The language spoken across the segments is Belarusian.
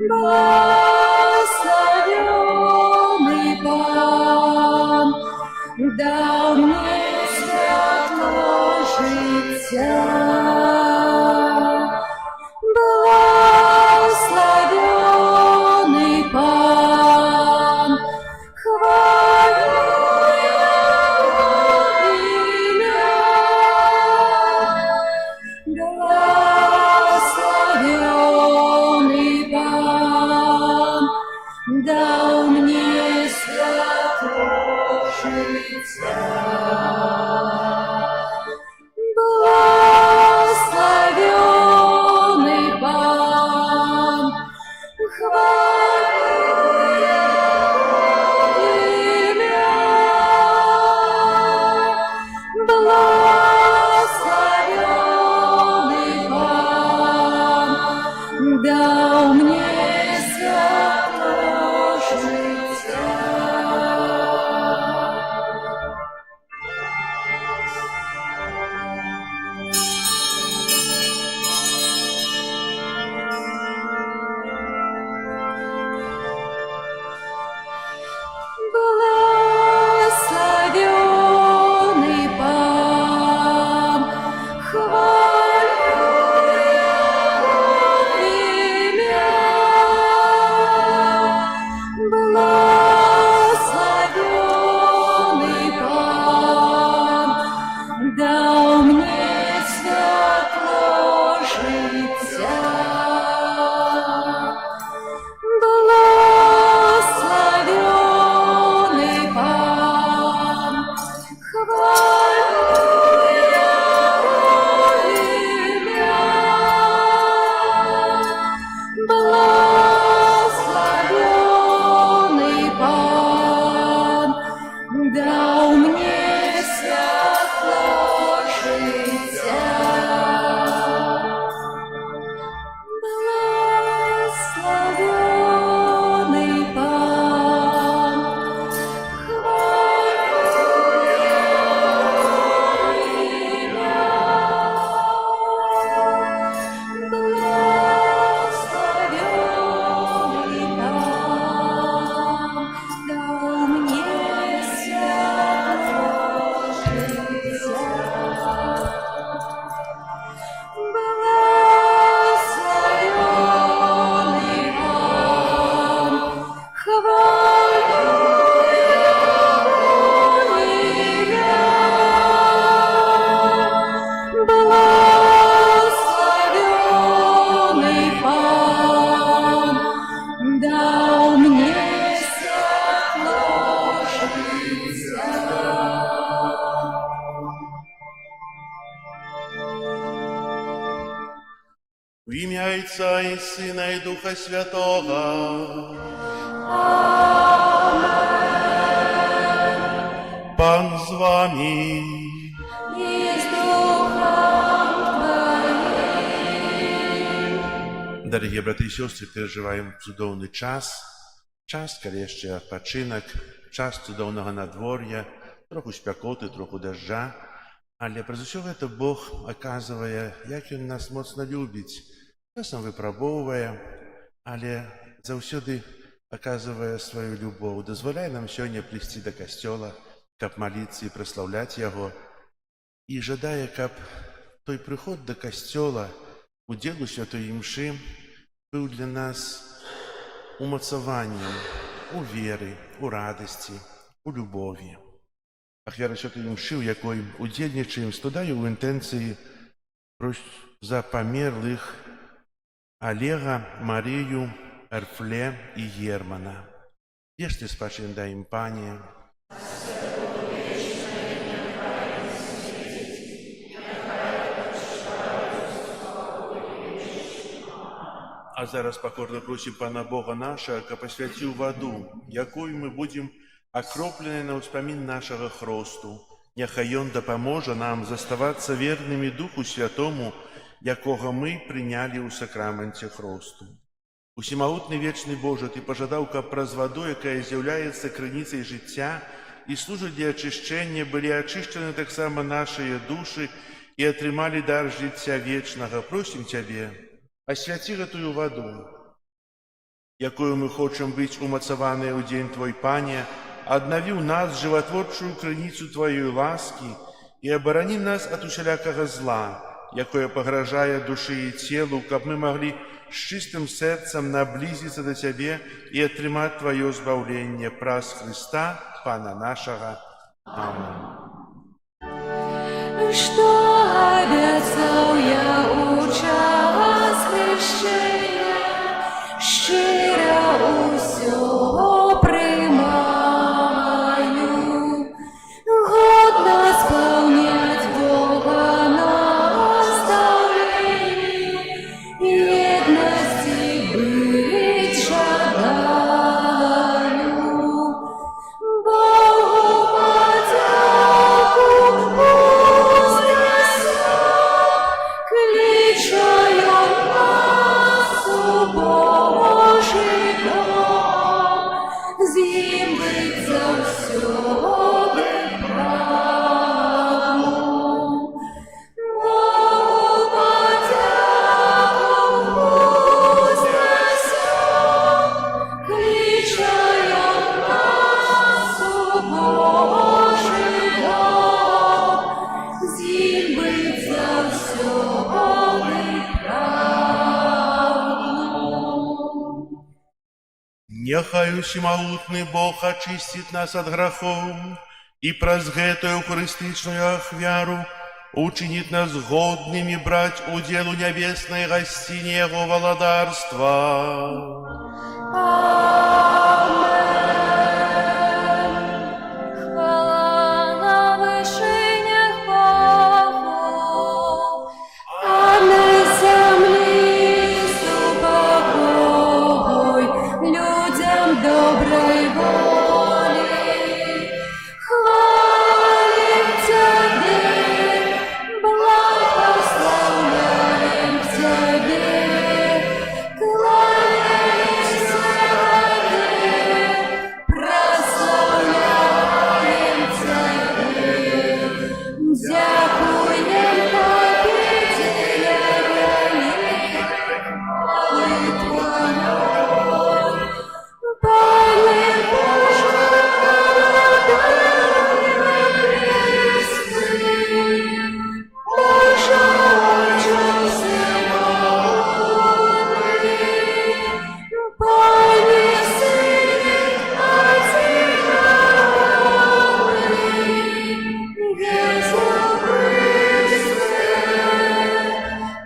Благословенный Пан дал мне світло життя. Благословенный Пан, хвалю Его ім'я. Благословенный Пан дал мне світло життя. Благословенный Пан, хвалю Его ім'я. Благословенный Пан дал мне світло життя. Благословенный Пан, хвалю Его ім'я. Благословенный Пан дал мне світло життя. Благословенный Пан, хвалю Его ім'я. Благословенный Пан дал мне світло життя. Благословенный Пан, хвалю Благословенный Пан дал мне світло життя. Благословенный Пан, хвалю Его ім'я. Благословенный Пан дал мне світло життя. В ім'я Отця і Сина і Духа Святого. Пан з вами. И с Духом Твоим. Дорогі брати і сестри, переживаємо чудовний час, коли ще відпочинок, час чудовного надвор'я, трохи спекоти, трохи дождя. Але през усього це Бог оказує, як Він нас моцно любить, часом випробовує, але завсюди оказує свою любов, дозволяє нам сьогодні прийти до костела, щоб молитися і прославляти Його, і жадає, щоб той приход до костела, уділу святої мши, був для нас умацованням у віри, у радості, у любові. Ахвяра святої мши, у якої удільничаємо, складаю в інтенції за померлих Олега, Марію, Ерфле і Єрмана. Єште спочиндаємо, Пані. А зараз покорно просим Пана Бога нашего, ка посвятил воду, якою мы будем окроплены на успомин нашего хросту. Нехай Он допоможе нам заставаться верными Духу Святому, якого мы приняли у сакраменте хросту. Усімагутний вечний Боже, Ти пожадав, каб праз воду, яка з'являється криницей життя і служить для очищення, були очищені так само наші душі і отримали дар життя вечного. Просим Тебе, освяти эту воду, якою мы хочам быць умацаваныя ў дзень Твой, Пане, аднавіў нас жыватворчую крыніцу Тваёй ласкі і абарані нас ад усялякага зла, якое пагражае душы і целу, каб мы маглі з чыстым сэрцам наблізіцца да Цябе і атрымаць Тваё збаўленне праз Хрыста, Пана нашага. Аминь. Что обещал я у час хрещения, щиро усё приймаю, годно сповнять Бога наставление, єдності быть жадаю. Богу подяку вознеся, кличаю масу Божий дом, зим быть за всё правду. Богу подяку вознеся, кличаю масу Божий дом, зим быть за всё правду. Няхай усімагутны Бог ачысціць нас ад грахоў і праз гэтую эўхарыстычную ахвяру учыніць нас годнымі браць удзел у нябеснай гасціне Яго валадарства. Хвала на вишинях Богу, а на землі супокой людям доброй волі. Хвалим Тебе, благословляем Тебе, кланяемся Тебе, прославляем Тебе, дякуем победителя великой Твоей. Пане Боже, Боже, Отче всемогутний, Пане Сыне одинокий, Иисус Христе,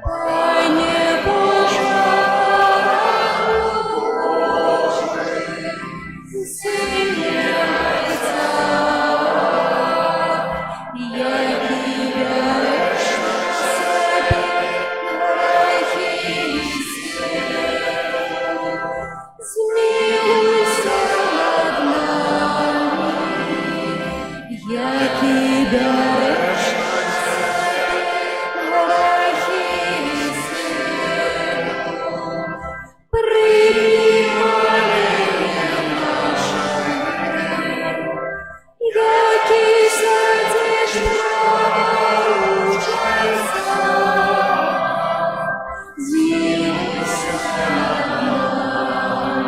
Пане Боже, Сыне Отца, який береш на себе грехи світу, змилуйся над нами, який береш на себе грехи світу, прийми моління наше, який садиш проучайся, змилуйся над нами,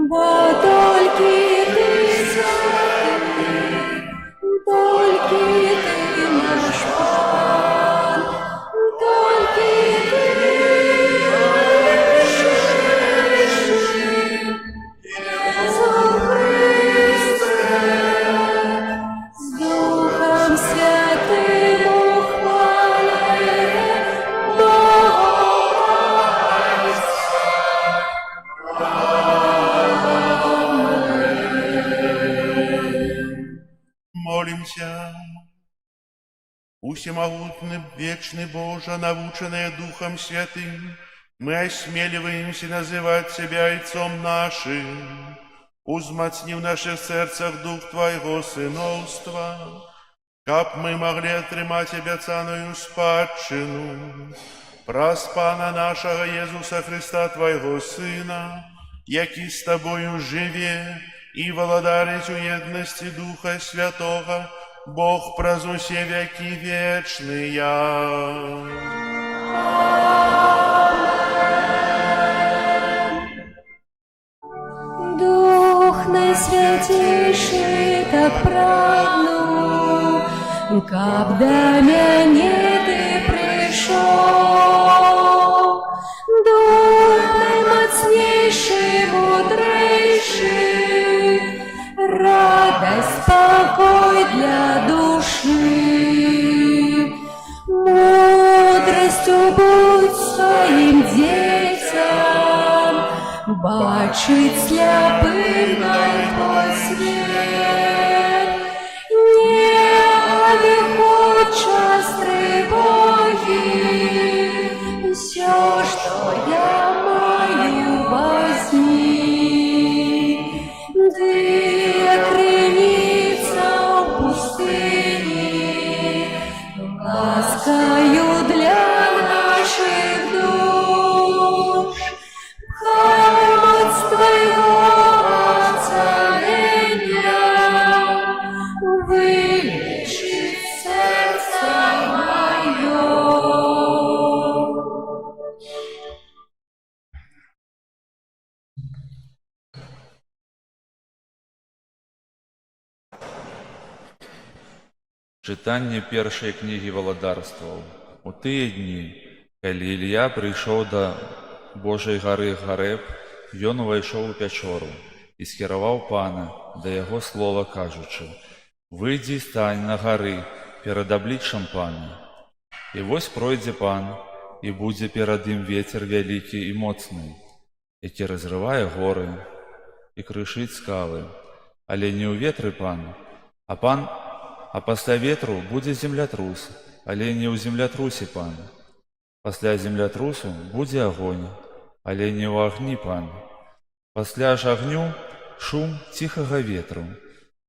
бо тільки Ти святий, тільки Ти наш Пан, тільки Ти найвищий, Ісус Христе, з Духом Святим ухваляє Бога Молимся. Усемогутный, вечный Боже, навученные Духом Святым, мы осмеливаемся называть Тебя Отцом нашим, узмацни в наших сердцах Дух Твоего сыновства, каб мы могли отрымать обяцаную спадщину, праз Пана нашего Иисуса Христа, Твоего Сына, який с Тобою живе и владарить у едности Духа Святого, Бог праз усе веки вечные. так прагну, каб да мяне ты прыйшоў. Дух наймацнейшы, мудрэйшы, радасць, спакой для душы. Мудрасцю будзь сваім дзецям, бачыць сляпым най твой свет. Не адыходь час трывогі, усё, што я маю, возьми. Ты крыніца ў пустыні, ласкаю для наших душ. Хай моц твайго ацалення вылечыць сэрца маё. Чытанне першай кнігі валадарстваў. У тыя дні, калі Ілля прыйшоў да Божай гары Гарэб, ён увайшоў у пячору і скіраваў пана да яго слова, кажучы: «Выйдзі і стань на гары перад абліччам пана. І вось пройдзе пан, і будзе перад ім вецер вялікі і моцны, які разрывае горы і крышыць скалы. Але не ў ветры пан, а пасля ветру будзе землятрус, але не ў землятрусе пан. Пасля землятрусу будзе агонь, але не ў агні пан. Пасля ж агню шум ціхага ветру».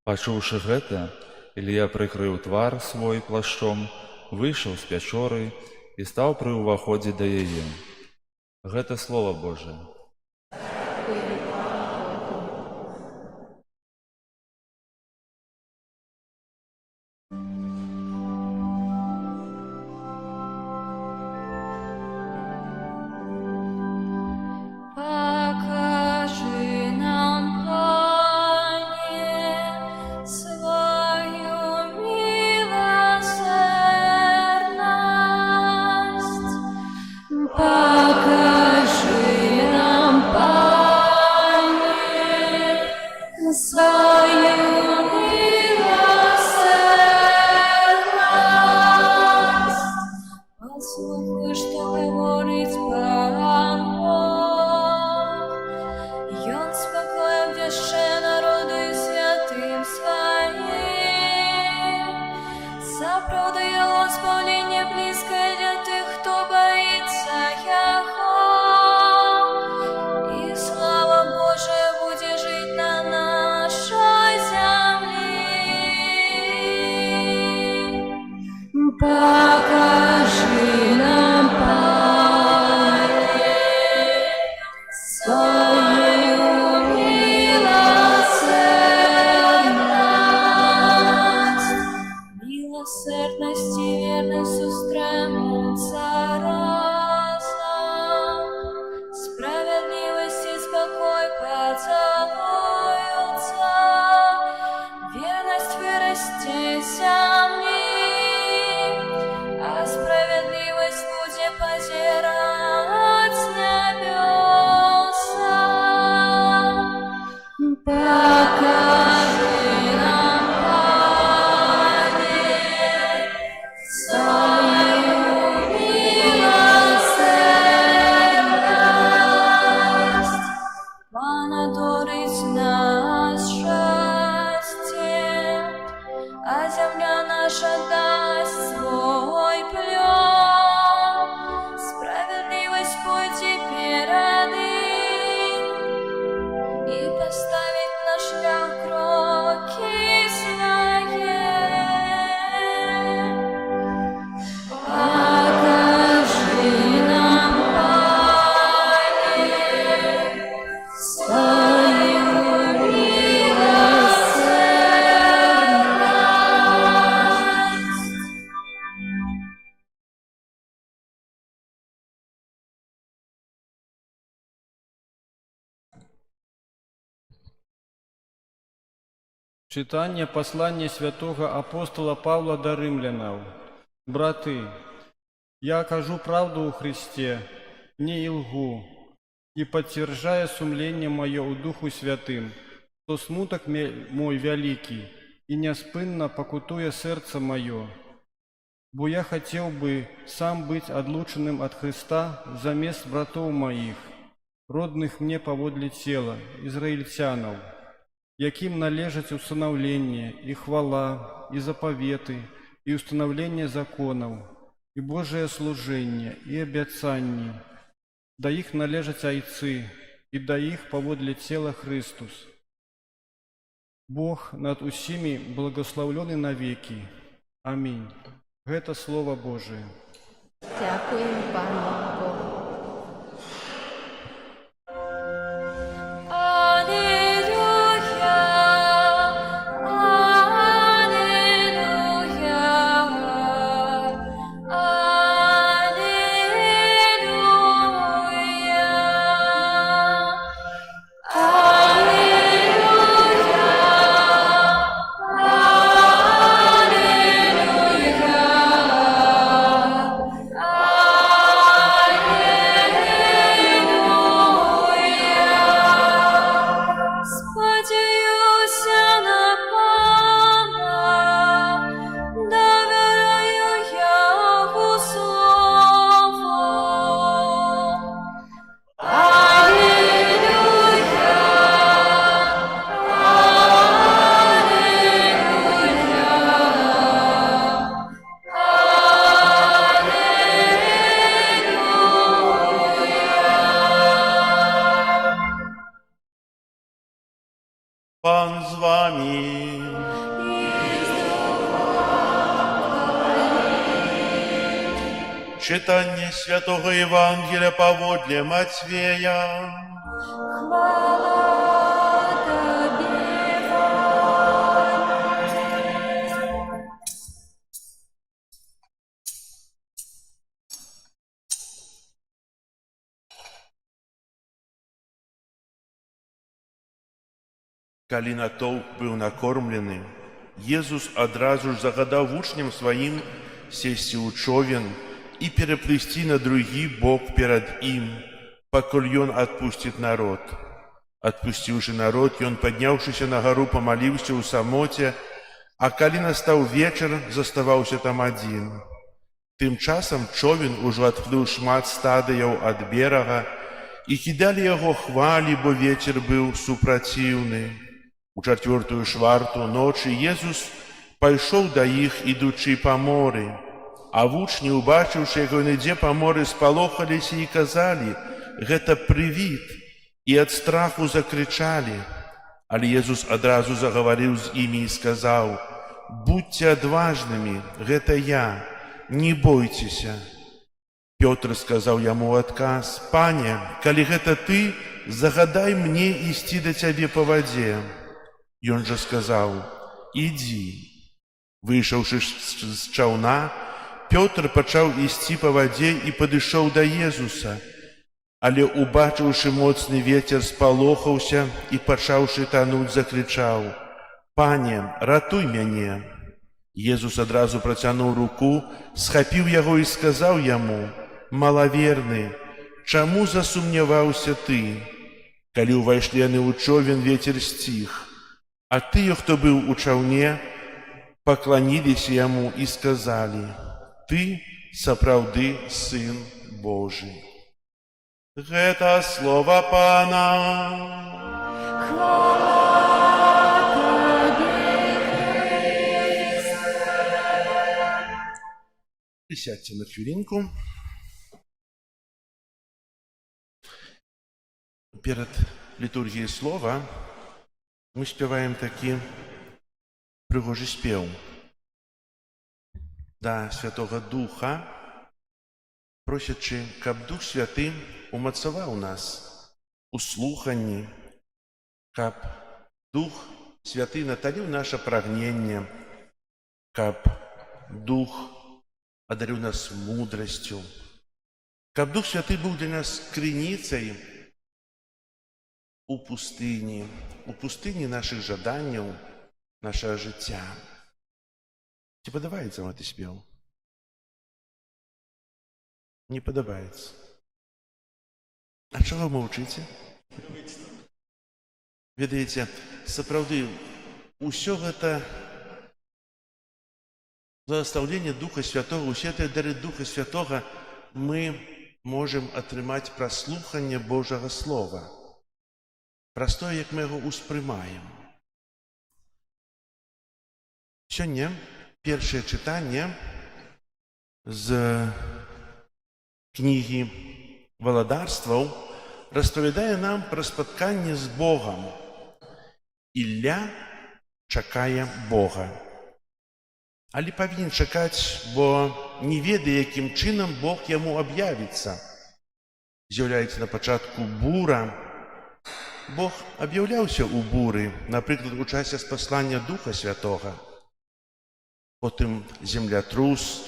Пачуўшы гэта, Ілля прыкрыў твар свой плашчом, выйшаў з пячоры і стаў пры ўваходзе да яе. Гэта слова Божае. Покажи нам, Пане, свою милосердность. Покажи нам, Пане, свою милосердность. Послухай, что говорить Пан Бог. Ён спокоем вяшчэ народу і святым сваім. Сапраўды яго збаўленне блізкае для тых, хто баіцца яго. І слава Божая будзе жыць на нашай зямлі. Покажи нам, Пане, свою милосердность. Милосердность и верность сустрэнуцца разом. Справедливость и спокой поцелуются. Верность вырастет с земли, а справедливость будет позирать с небеса. Покажи нам, Пане, свою милосердность. Пана Читание послания святого апостола Павла до римлянов. Браты, я кажу правду у Христе, не и лгу, и подтверждая сумление мое у Духу Святым, что смуток мой великий, и неспынно покутуя сердце мое, бо я хотел бы сам быть отлученным от Христа замест братов моих, родных мне поводле тела, израильтянов, яким належать усыновление, и хвала, и заповеты, и установление законов, и Божие служение, и обетзание, да их належать айцы, и да их поводле тела Христус. Бог над усими благословленный навеки. Аминь. Это Слово Божие. Дякуємо Пану Богу. Аллилуйя, аллилуйя, Сподіваюся на Пана, довіряю Його слову. Аллилуйя, Пан з вами. Читання Святого Євангелія поводле Матвея. хвала Тобі, Калі натоўп быў накормлены, Езус адразу ж загадаў вучням сваім сесці ў човен і пераплысці на другі бок перад ім, пакуль ён адпусціць народ. Адпусціўшы народ, ён, падняўшыся на гару, памаліўся ў самоце, а калі настаў вечар, заставаўся там адзін. Тым часам човен ужо адплыў шмат стадыяў ад берага, і кідалі яго хвалі, бо вецер быў супраціўны. У 4-ю шварту ночы Езус пайшоў да іх, ідучы па моры. А вучні, убачыўшы, як ён ідзе па моры, спалохаліся і казалі: «Гэта прывід», і ад страху закрычалі. Але Езус адразу загаварыў з імі і сказаў: «Будзьце адважнымі, гэта я, не бойцеся». Пётр сказаў яму ў адказ: «Пане, калі гэта ты, загадай мне ісці да цябе па вадзе». Ён жа сказаў: «Ідзі». Выйшаўшы з чаўна, Пётр пачаў ісці па вадзе і падышоў да Езуса. Але, убачыўшы моцны вецер, спалохаўся і, пачаўшы тануць, закрычаў: «Пане, ратуй мяне». Езус адразу працянуў руку, схапіў яго і сказаў яму: «Малаверны, чаму засумняваўся ты?» Калі ўвайшлі яны ў човен, вецер сціх. А тыя, хто быў у чаўне, пакланіліся яму і сказалі: «Ты сапраўды Сын Божы». Гэта слова Пана. хвала Тобі, Христе. Присядьте на хвилинку. Перед літургіяй слова мы спяваем такі прыгожы спеў да Святога Духа, просячы, каб Дух Святы умацаваў нас у слуханні, каб Дух Святы наталіў наша прагненне, каб Дух адарыў нас мудрасцю, каб Дух Святы быў для нас крыніцай у пустыні нашых жаданняў, нашага жыцця. Ці падабаецца вам гэты спеў? Не падабаецца. А чого мовчыце? Ведаеце, сапраўды, усё гэта благословение Духа Святого, усе гэтыя дары Духа Святого мы можам атрымаць праз слуханне Божага Слова, праз тое, як мы яго ўспрымаем. Сёння першае чытанне з кнігі Валадарстваў распавядае нам пра спатканне з Богам. Ілля чакае Бога. Але павінен чакаць, бо не ведае, якім чынам Бог яму аб'явіцца. З'яўляецца на пачатку бура. Бог аб'яўляўся ў буры, напрыклад, у часе спаслання Духа Святога. Потым землятрус.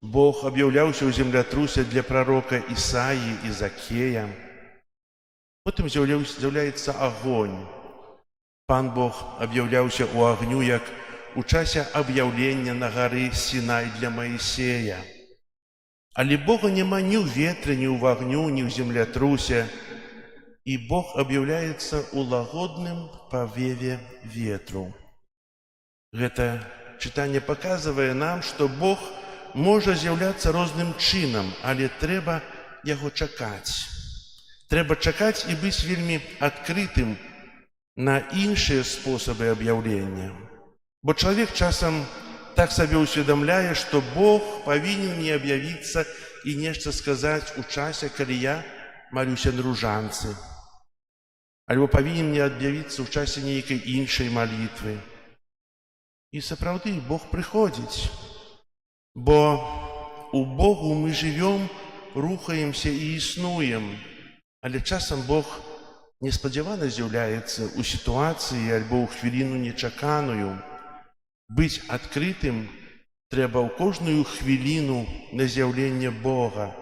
Бог аб'яўляўся ў землятрусе для прарока Ісаі і Закея. Потым з'яўляецца агонь. Пан Бог аб'яўляўся ў агню, як у часе аб'яўлення на гары Сінай для Маісея. Але Бога няма ні ў ветры, ні ў агню, ні ў землятрусе. І Бог аб'яўляецца ў лагодным павеве ветру. Гэта чытанне паказвае нам, што Бог можа з'яўляцца розным чынам, але трэба яго чакаць. Трэба чакаць і быць вельмі адкрытым на іншыя спосабы аб'яўлення. Бо чалавек часам так сабе ўсведамляе, што Бог павінен мне аб'явіцца і нешта сказаць у часе, калі я малюся на ружанцы. Альбо павінен мне аб'явіцца ў часе нейкай іншай малітвы. І сапраўды Бог прыходзіць. Бо у Богу мы жывём, рухаемся і існуем, але часам Бог неспадзявана з'яўляецца ў сітуацыі альбо ў хвіліну нечаканую. Быць адкрытым трэба ў кожную хвіліну на з'яўленне Бога,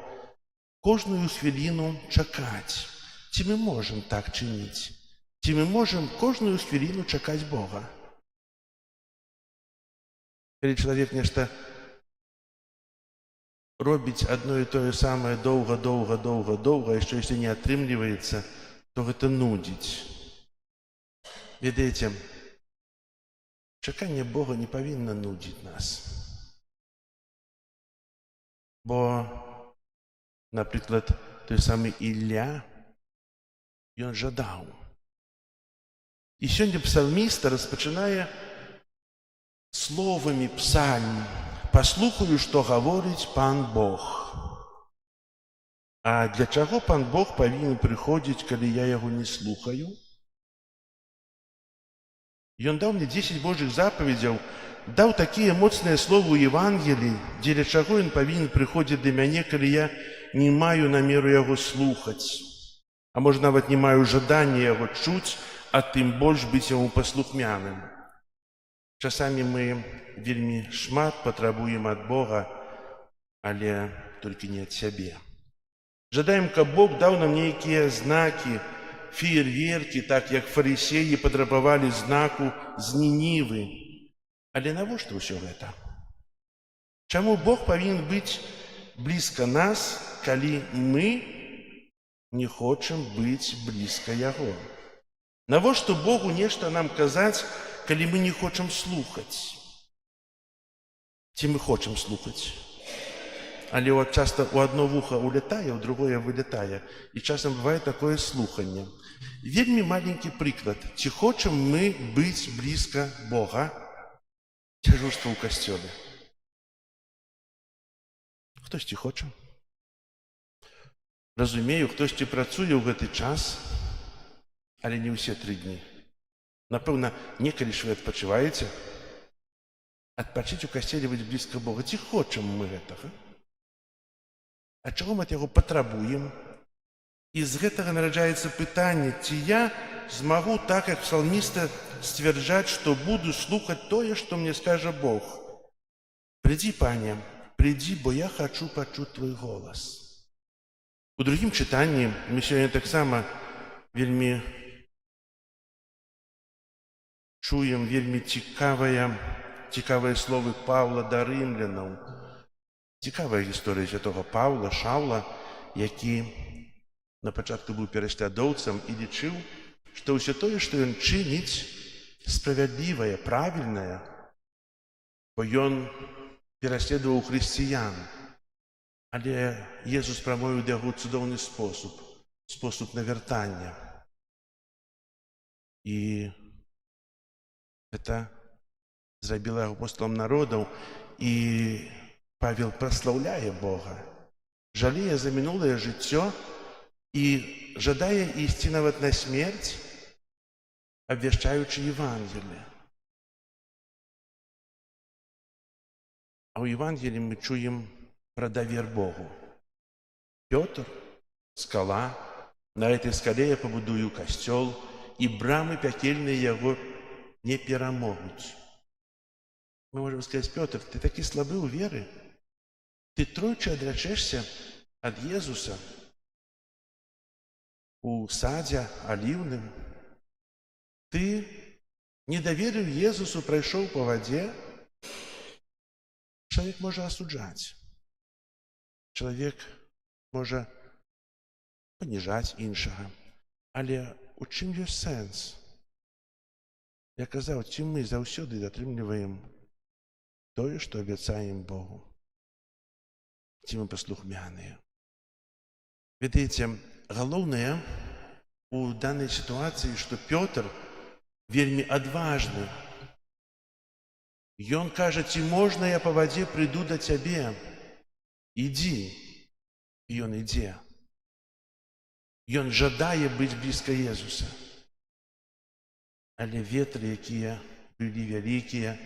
кожную хвіліну чакаць. Ці мы можам так чыніць? Ці мы можам кожную хвіліну чакаць Бога? Калі чалавек нешта робіць адно і тое самае доўга, яшчэ если не атрымліваецца, то гэта нудзіць. Ведаеце, чаканне Бога не павінна нудзіць нас. Бо, напрыклад, той самы Ілля, ён жадаў. І сёння псалміста распачынае словамі псальм: «Паслухаю, што гаворыць пан Бог». А для чаго пан Бог павінен прыходзіць, калі я яго не слухаю? Ён даў мне 10 Божых запаведзяў, даў такія моцныя словы ў Евангеліі, дзеля чаго ён павінен прыходзіць да мяне, калі я не маю намеру яго слухаць, а можа нават не маю жадання яго чуць, а тым больш быць яму паслухмяным. Часамі мы вельмі шмат патрабуем ад Бога, але толькі не ад сябе. Жадаем, каб Бог даў нам нейкія знакі, феерверкі, так як фарысеі патрабавалі знаку з Нінівы. Але навошта ўсё гэта? Чаму Бог павінен быць блізка нас, калі мы не хочам быць блізка Яго? Навошта Богу нешта нам казаць, калі мы не хочам слухаць? Ці мы хочам слухаць? Але часта у одно вуха улетае, у другое вылетае. І часам бывае такое слуханне. Вельмі маленькі прыклад. Ці хочам мы быць блізка Бога? Дзяжурства ў касцёле. Хтосьці хоча? Разумею, хтосьці працуе ў гэты час, але не ўсе 3 дні. Напэўна, некалі ж вы адпачываеце. Адпачыць у касцеле, быць блізка Бога. Ці хочам мы гэтага? А чаго мы ад яго патрабуем? І з гэтага нараджаецца пытанне, ці я змагу, так як псалміста, сцвярджаць, што буду слухаць тое, што мне скажа Бог. Прыдзі, Пане, прыдзі, бо я хачу пачуць твой голас. У другім чытанні мы сёння таксама вельмі чуем вельмі цікавыя словы Паўла да рымлянаў. Цікавая гісторыя святого Паўла, Шаўла, які на пачатку быў пераслядоўцам і лічыў, што ўсё тое, што ён чыніць, справядлівае, правільнае, бо ён пераследаваў хрысціян. Але Езус прамовіў да яго цудоўны спосаб навяртання. І гэта зрабіла яго апосталам народаў, і Павел праслаўляе Бога, жалее за мінулае жыццё і жадае ісці нават на смерць, абвяшчаючы Евангелие. А ў Евангелии мы чуем про давер Богу. Пётр, скала, на этой скале я побудую касцёл, і брамы пякельныя яго не перамогуць. Мы можем сказать: Пётр, ты такі слабы ў веры, ты тройчы адрачэшся ад Езуса у садзе аліўным, ты не даверыў Езусу, прайшоў па вадзе. Чалавек можа асуджаць, чалавек можа паніжаць іншага, але у чым ёсць сэнс? Я казаў, ці мы заўсёды датрымліваем тое, што абяцаем Богу, ці мы паслухмяныя. Ведаеце, галоўнае у данай сітуацыі, што Пётр вельмі адважны. Ён кажа: ці можна я па вадзе прыйду да цябе? Ідзі. І ён ідзе. Ён жадае быць блізка Езуса. Але ветры, якія былі вялікія: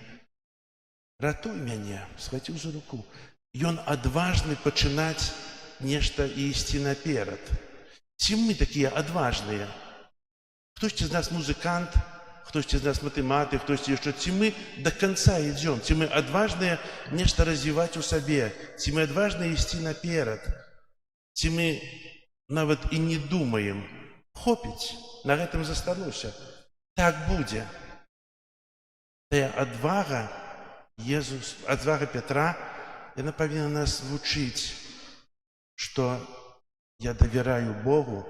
ратуй мяне, схваціў за руку. Ён адважны пачынаць нешта і ісці наперад. Ці мы такія адважныя? Хтосьці з нас музыкант, хтосьці з нас матэматык, хтосьці яшчэ. Ці мы да канца ідзём? Ці мы адважныя нешта развіваць у сабе? Ці мы адважныя ісці наперад? Ці мы нават і не думаем: хопіць, на гэтым застануся, так будзе. Тая адвага адвага Пятра, яна павінна нас вучыць, што я давяраю Богу,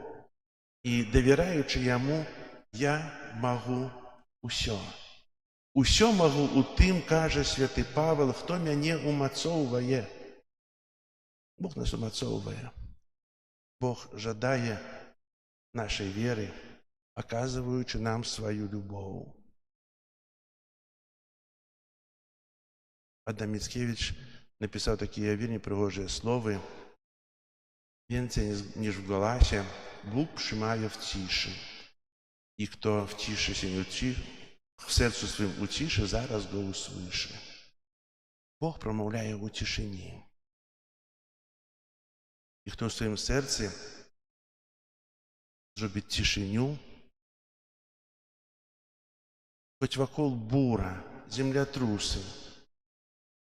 і давяраючы Яму, я магу усё. Усё магу у тым, кажа святы Павел, хто мяне умацоўвае. Бог нас умацоўвае. Бог жадае нашай веры, аказваючы нам сваю любоў. Адам Міцкевіч напісаў такія вельмі прыгожыя словы: «Więcej niż w głosie, Bóg przymawia w ciszy. I kto w ciszy się nie uciszy, w sercu swym uciszy, zaraz go usłyszy». Бог промовляє у тишині. І хто в своєму серці зробить тишиню, хоч вокруг бура, землятруси,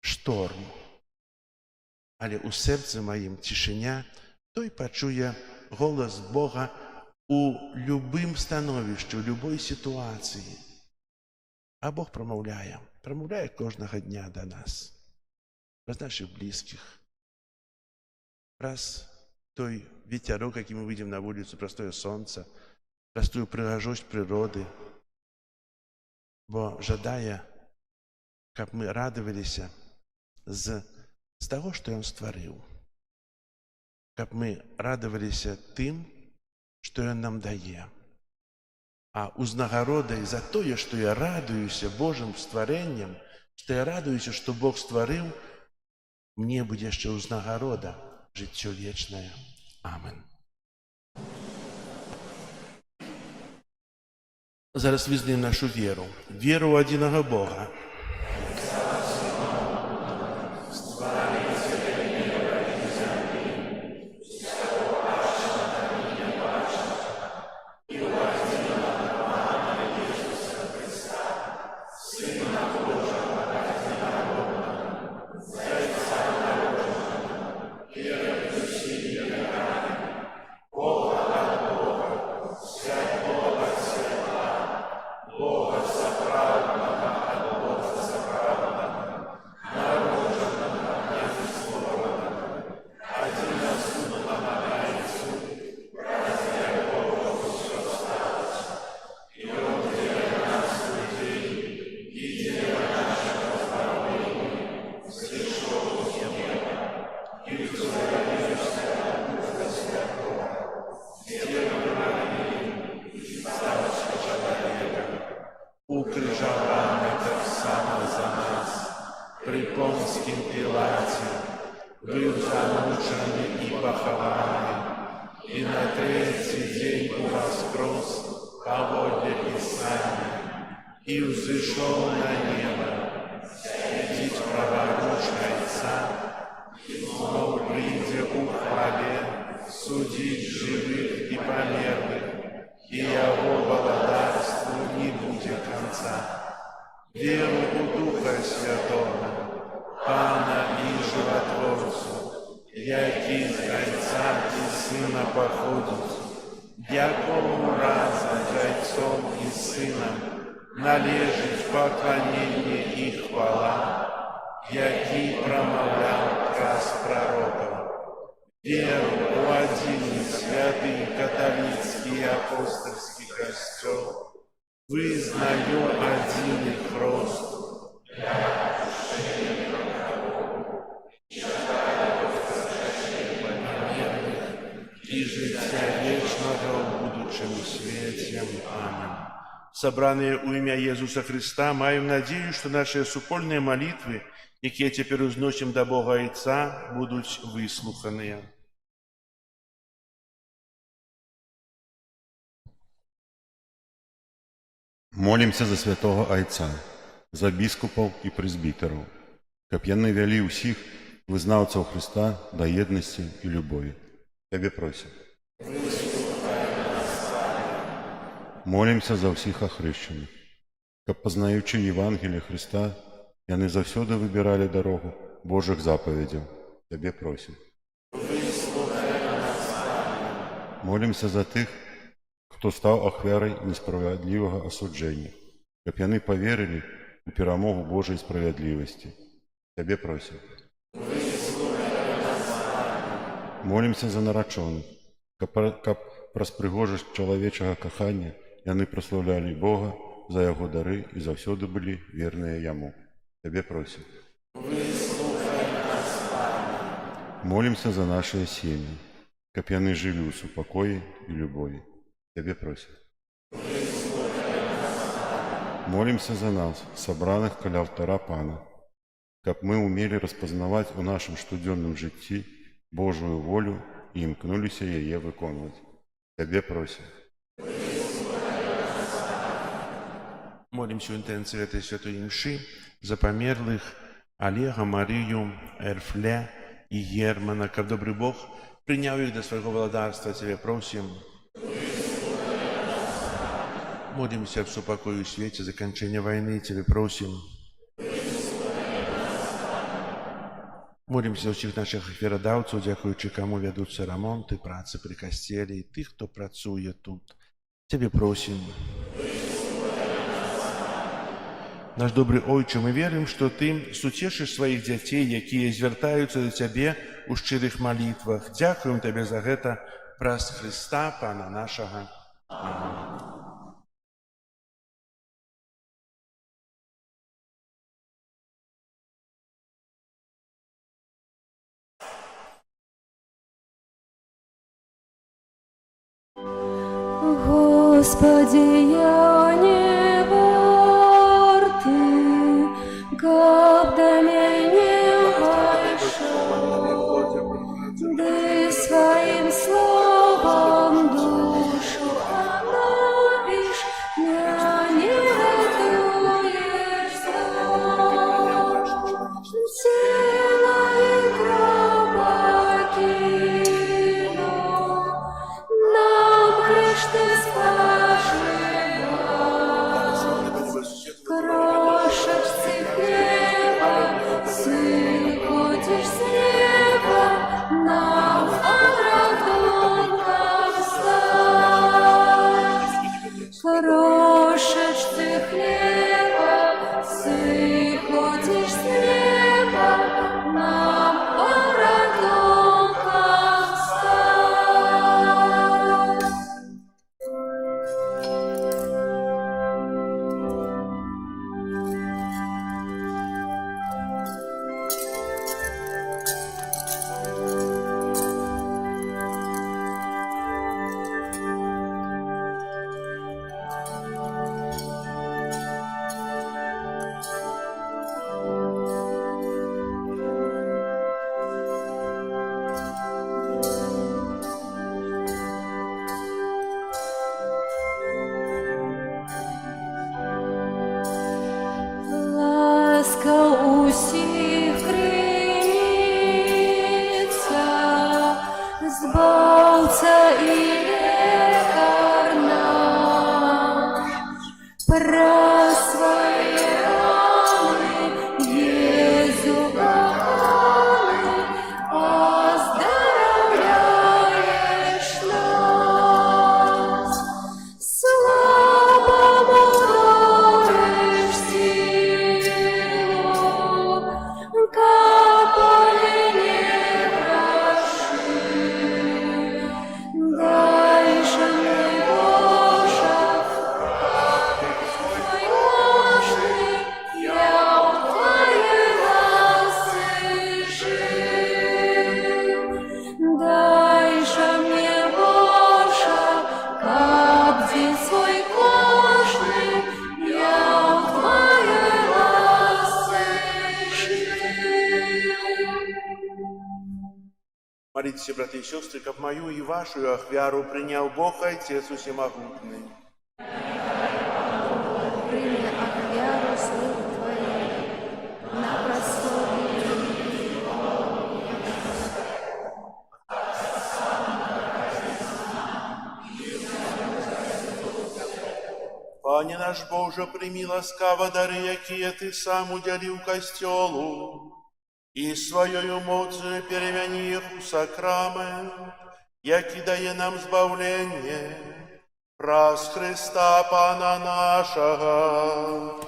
шторм, але у серці моїм тишиня, той почує голос Бога у любым становішчі, у любой ситуації. А Бог промовляє кожного дня до нас, праз наших близьких, праз той ветерок, який ми вийдемо на вулицю, праз тое сонце, праз тую прыгажосць природы. Бо жадає, каб ми радувалися з того, що Ён стварыў. Каб мы радаваліся тым, што Ён нам дае. А узнагародай за тое, што я радуюся Божым стварэннем, што я радуюся, што Бог стварыў, мне будзе яшчэ ўзнагарода, жыццё вечнае. Амен. Зараз вызнаем нашу веру. Веру ў адзінага Бога. Бога за правду. укрыжованный так само за нас, при Понским Пилате, был замученный и похованный, и на третий день воскрес поводле Писания, и взошел на небо, сидеть праворуч Отца, но придя у хвале, судить живых и померлых, и его владарству не будет конца. Веру у Духа Святого, Пана и Животворцу, який з Отца и Сына походит, якому разом с Отцом и Сыном належит поклонение и хвала, який промовлял раз пророков. Веру у один святый католический апостольский костел, вызнаю один их рост, и життя вечного в будущем свете. Аминь. Собранные у имя Иисуса Христа, маем надею, что наши супольные молитвы, які тепер узносим до Бога Отца, будуть вислухані. Молимся за святого Отца, за біскупів і презбітерів, каб яны вялі ўсіх вызнаўцаў Христа да єдності і любові. Тебе просим. Молимся за ўсіх ахрещеных, каб, познаючи Євангелие Христа, яны заўсёды выбіралі дарогу Божых заповедей. Тебе просим. Молимся за тых, хто стаў ахвярай несправядлівага асуджэння, каб яны поверили у перамогу Божай справядлівасці. Тебе просим. Молимся за нарачоных, каб праз прыгожасць чалавечага кахання яны праслаўлялі Бога за яго дары і заўсёды былі верныя яму. Тебе просим. Молимся за наши семьи, каб яны жылі ў супакоі і любові. Тебе просим. Молимся за нас, собраных каля алтара Пана, каб мы умели распознавать у нашем штодзённым житті Божию волю и имкнулись яе выконваць. Тебе просим. Молимся в интенции этой святой мши за померлых Олега, Марию, Эрфле и Германа, каб добрый Бог принял их до своего владарства. Тебе просим. Молимся в супокою и свете заканчения войны. Тебе просим. Молимся за всіх наших вірадаўцаў, дзякуючы каму вядуцца рамонты, працы пры касцеле і тых, хто працуе тут. Тебе просим. Наш добрый Ойче, мы верим, что Ты суцешыш своих дзяцей, якія звяртаюцца да Цябе ў шчырых малітвах. Дзякуем Табе за гэта праз Христа, Пана нашага. Аминь. Господи, я не варты, как до меня вошел, Ты своим словом душу обновишь, меня не ратуешь зла. Тело и кровь покину, нам лишь Ты скажи, про свои раны, Езу коханый, оздоровляешь нас. Слабому даришь силу, капали непроши. Дай же мне, Боже, свой ложный, я в Твоей ласке жив. Дай же мне, Боже, капди свой кожный, я в Твоей ласке жив. Молитесь, братья и сестры, как мою и вашу ахвяру принял Бог Отец Всемогутный. Прими ахвяру слуг Твоих на прославление. Пане наш Боже, прими ласкаво дары, якія Ты сам удялил костелу, и своєю моцю перемяни их у сакрамент, який дає нам збавлення, праз Христа Пана нашого.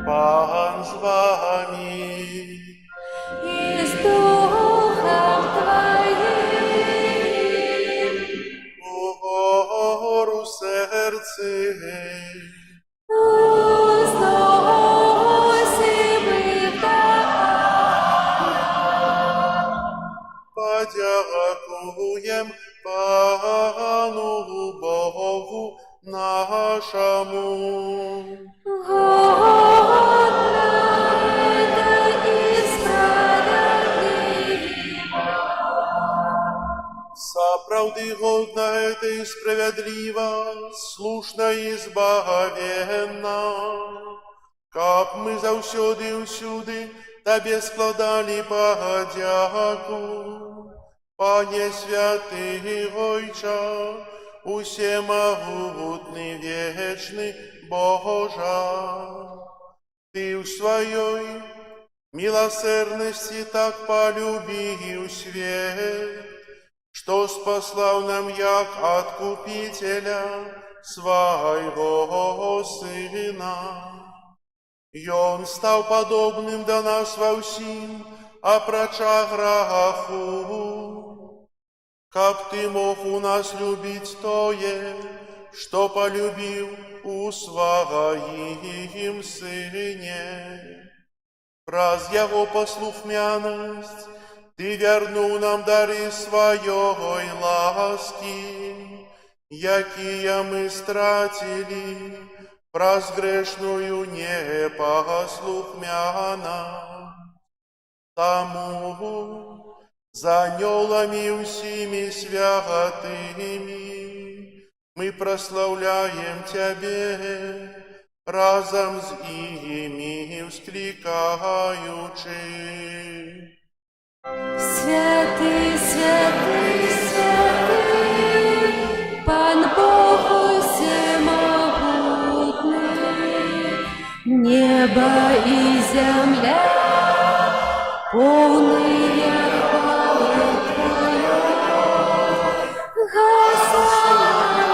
Пан з вами. И с Духом Твоим, Угору серце, возносим их до подякуєм Пану Богу нашому. Годно это и справедливо. Справді годна это и справедливо, слушна и збагавенна, как мы завсёды и всюди Тебе складали подяку. Пане святый Ойча, усемогутный, вечный Божа, Ты в своей милосердности так полюбил свет, что спаслал нам як откупителя своего Сына. И Он стал подобным до нас во всем, опроча граху. Как Ты мог у нас любить тое, что полюбил у Своим Сыне? Раз Его послухмяность, Ты вернул нам дары Своей ласки, якие мы стратили, праз грешную непослухмяна. Тому за анёлами всеми святыми мы прославляем Тебе, разом с ими вскликаючи. Святый, святый, святый, Пан Бог всемогутный, небо и земля, полные хвалы Твоей. Господи,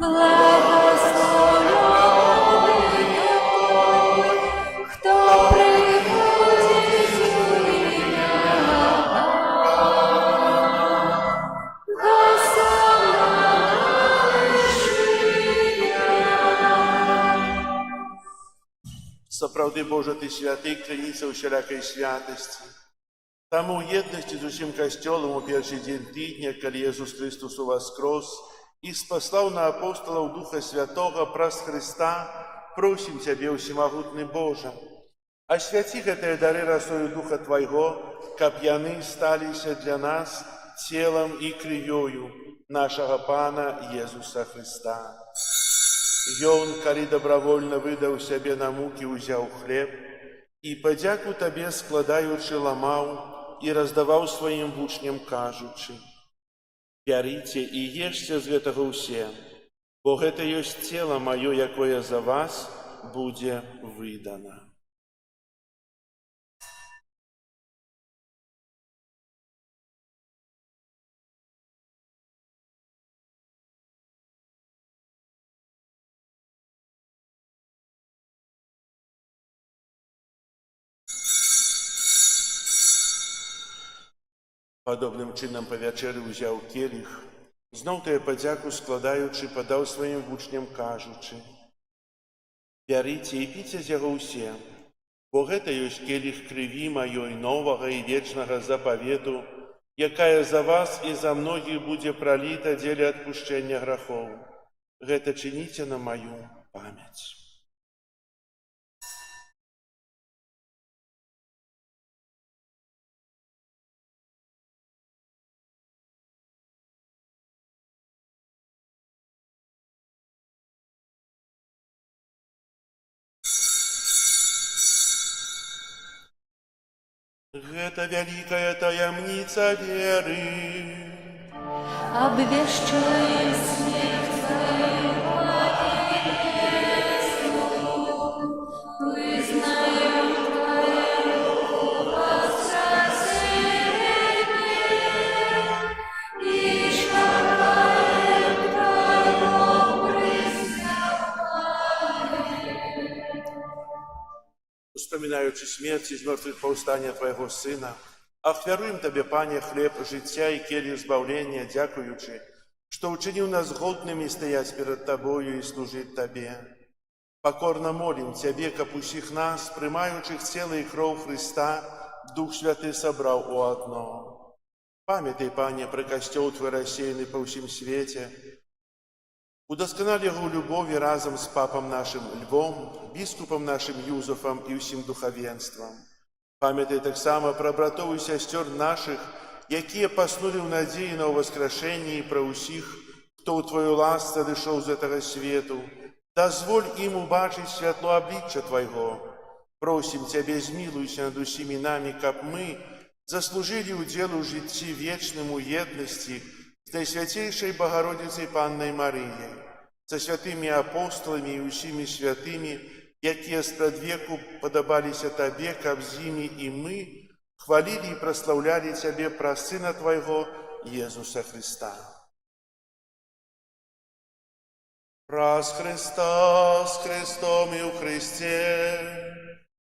благословенный Твой, кто приходит в имя Сапраўды, Боже, Ты святый, крыніца ўсялякай святасці. Таму ў єднасці з усім касцёлам у першы дзень тыдня, калі Jesús Христос уваскрос і спаслаў на апостолаў Духа Святога праз Христа, просім Цябе, усемагутны Божа, асвяці гэтыя дары расою Духа Твайго, каб яны сталіся для нас целам і крывёю нашага Пана Jesúsa Христа. Ён, калі добровольно выдаў сябе на мукі, узяў хлеб і, падзяку Табе складаючы, ламаў і раздаваў сваім вучням, кажучы: «Бярыце і ешце з гэтага ўсе, бо гэта ёсць цела маё, якое за вас будзе выдана». Падобным чынам па вячэры ўзяў келіх, зноў тая падзяку складаючы, падаў сваім вучням, кажучы: «Бярыце і піце з яго ўсе, бо гэта ёсць келіх крыві маёй новага і вечнага запавету, якая за вас і за многіх будзе праліта дзеля адпушчэння грахоў. Гэта чыніце на маю памяць». Гэта вялікая таямніца веры. Обвещаем смерть Твою, Иису, вызнаем Твое воскресение и шагаем Твоего признанием. Успамінаючы смерці з мёртвых паўстання Твайго Сына, ахвяруем Табе, Пане, хлеб жыцця і келіх збаўлення, дзякуючы, што ўчыніў нас годнымі стаяць перад Табою і служыць Табе. Пакорна молім Цябе, каб усіх нас, прымаючых цела і кроў Хрыста, Дух Святы сабраў у адно. Памятай, Пане, пра касцёл Твой рассеяны па ўсім свеце. Удасканал яго ў любові разам з папам нашым Львом, біскупам нашым Юзафам і ўсім духавенствам. Памятай таксама пра братоў і сясцёр нашых, якія паснулі ў надзеі на ўваскрашэнне, і пра ўсіх, хто ў Твою ласцы адышоў з гэтага свету. Дазволь ім убачыць святло аблічча Твайго. Просім Цябе, змілуйся над усімі намі, каб мы заслужылі ўдзел у жыцці вечным у еднасці з Найсвяцейшай Багародзіцай Паннай Марыяй, са святымі апостоламі і ўсімі святымі, якія спрадвеку падабаліся Табе, каб з імі і мы хвалілі і праслаўлялі Цябе праз Сына Твайго, Езуса Хрыста. Праз Христа, з Христом і ў Христе,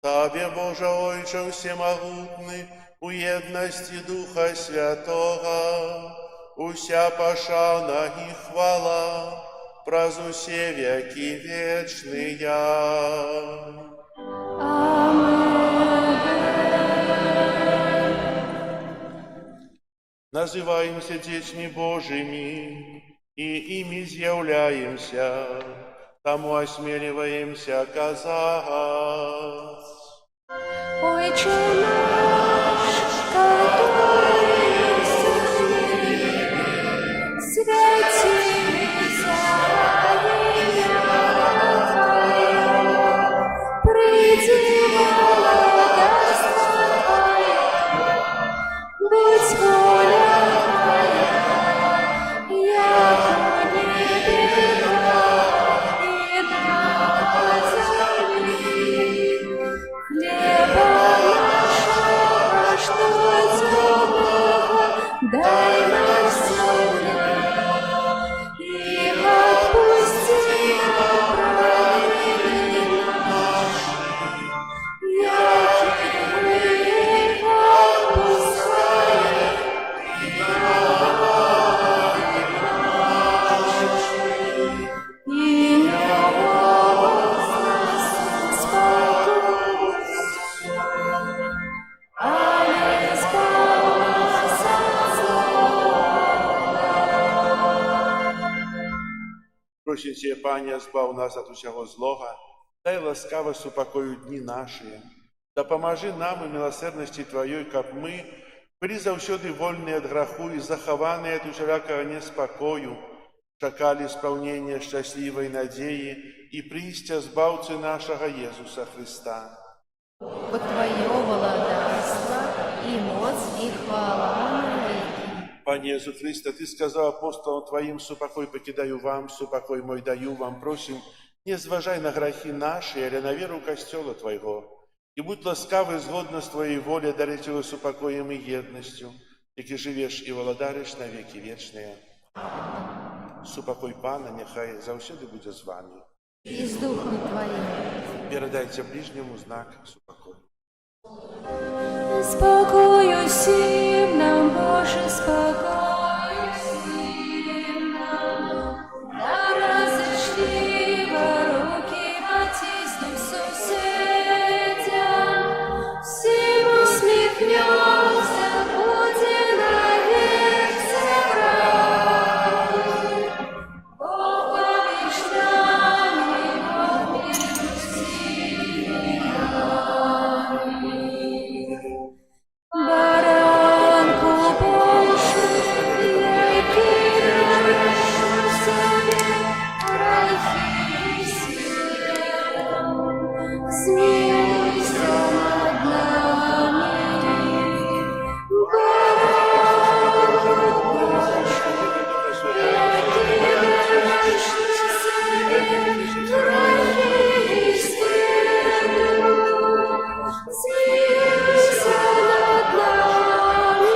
Табе, Боже Ойче всемогутны, у еднасці Духа Святого, уся пашана і хвала праз усе векі вечныя. Называемся дзецьмі Божымі і імі з'яўляемся, таму асмеліваемся казаць: Отче наш, который святится имя Твое, приди владарство Твое, будь воля Твоя, яко в небе, и на земле. Хлеба нашего каждодневного дай нам сегодня, и отпусти нам провины наши, яки мы отпускаем виноватым нашим, и не вводь нас в искушение, але избавь нас от злого. Просім Цябе, Пане, збаў нас ад усяго злога, дай ласкава супакою дні нашыя. Дапамажы нам у міласэрнасці Тваёй, каб мы былі заўсёды вольныя ад граху і захаваныя ад усялякага неспакою, чакалі спаўнення шчаслівай надзеі і прыйсця збаўцы нашага Езуса Хрыста. Бо Твое владарство и и мощь, и хвала навеки. Пане Єсу Христе, Ти сказав апостолам Твоїм, «Супокой покидаю вам, супокой мой даю вам, просим, не зважай на грехи наши, але на веру Костела Твоего, и будь ласкавый згодно с Твоей волей дарить его супокоем и едностью, яки живеш и володариш на веки вечные. Супокой Пана нехай завсюди буде з вами. И с Духом Твоим. Передайте ближнему знак супокою. Спокою всім нам, Боже, спокою всім нам. Да разочлива руки потиснем сусідям. Всім усміхнемся, буде навек собрать. Бог поміж нами, Бог между всіми нами. Баранку Божий, який рожу собі грехи світом, змилуйся над нами. Баранку Божий, який рожу собі грехи світом, змилуйся над нами.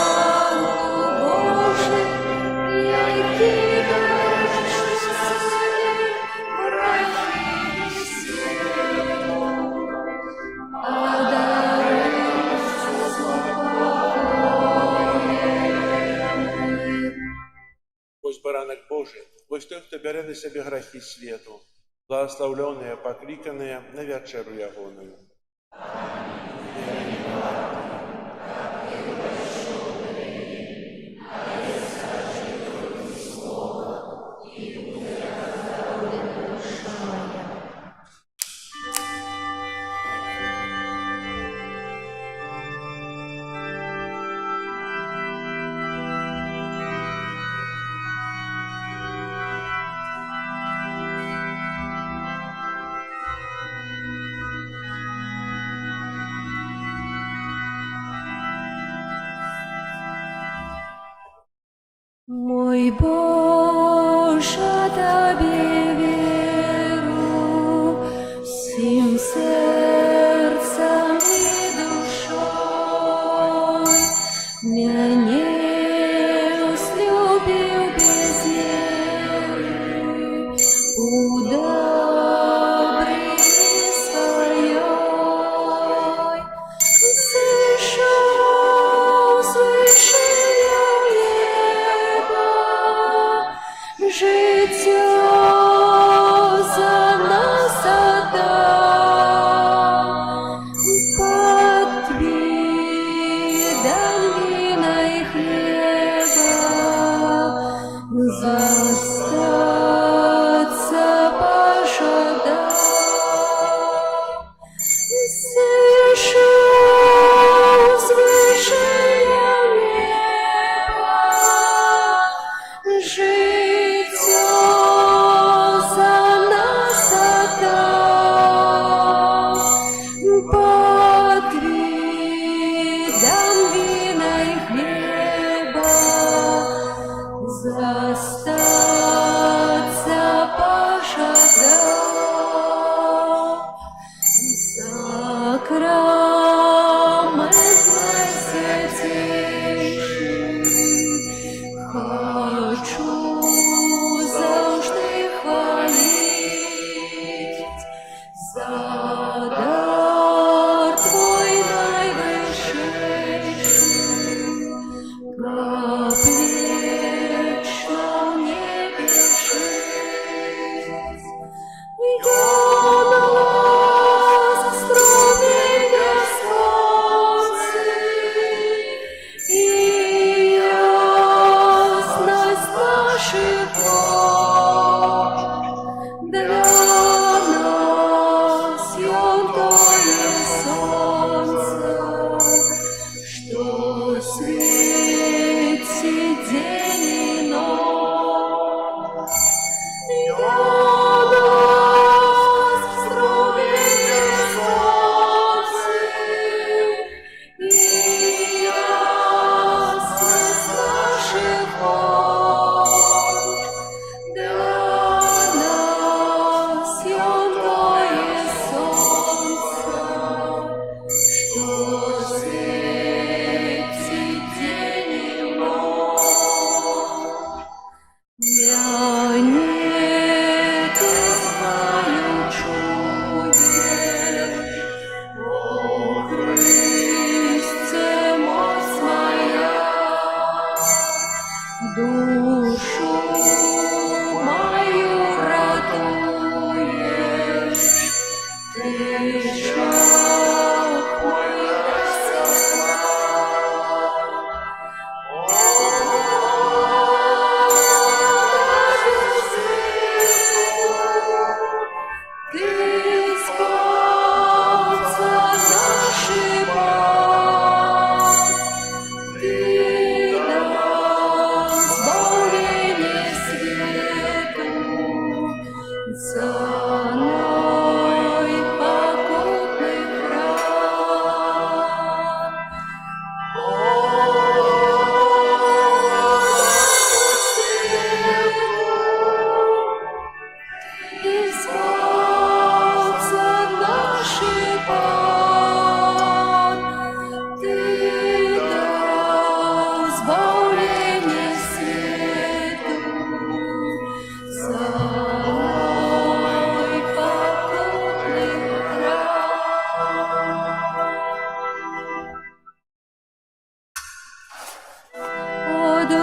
Баранку Божий, який рожу собі грехи світом, а даруєш спокій. Ось баранок Божий, ось той, хто бере на себе грехи світу, благословленные, покликанные на вечеру ягоную. Мой Боже, Тобі віру всім серцем і душою. Мене услюбив без меры, у добрыне своей. Слышал, слышал я небо,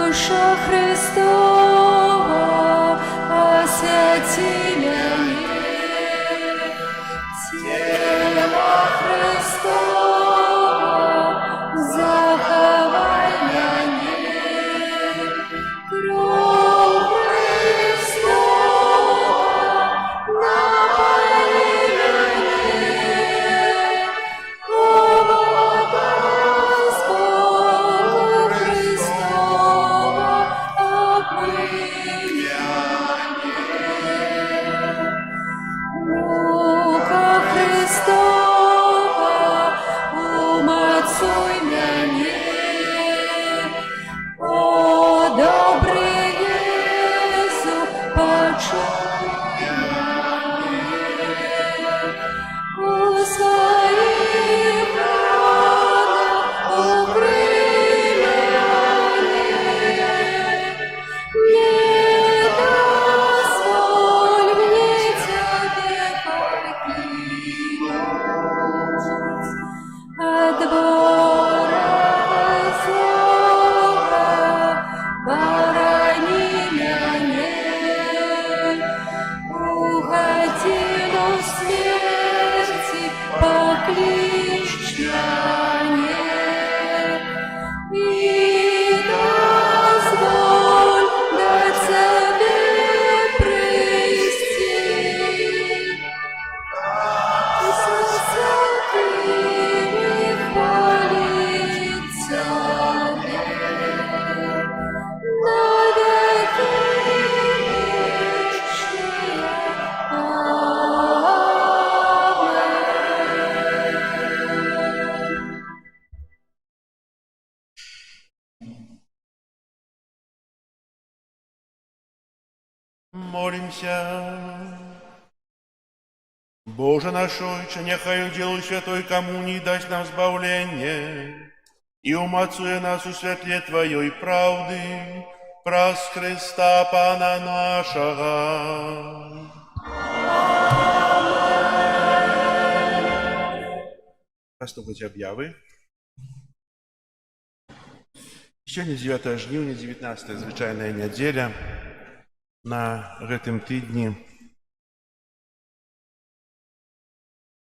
Душа Христова, освяти мяне, тело Христово, заховай мяне, кровь Христова, напои мяне, образ Бога Христова, обмый мяне. Мука Христова, умацуй мяне, о, добрый Езу, почуй мяне, у своих ранах укрый мяне, не дозволь мне Тебе покинуть. От ворога злого борони мяне, угодину смерти покличь мяне, и дозволь до Тебе прийти. За святыми хвалить Тебе, на веки вечные. Аминь. Молимся. Боже наш Отче, нехай уделу святой коммунии дасть нам избавление и умацуя нас у светле Твоей правды, праз Христа Пана нашего. Послухайте объявы. Сегодня 9 жніўня, 19 звычайная неделя. На гэтым тыдні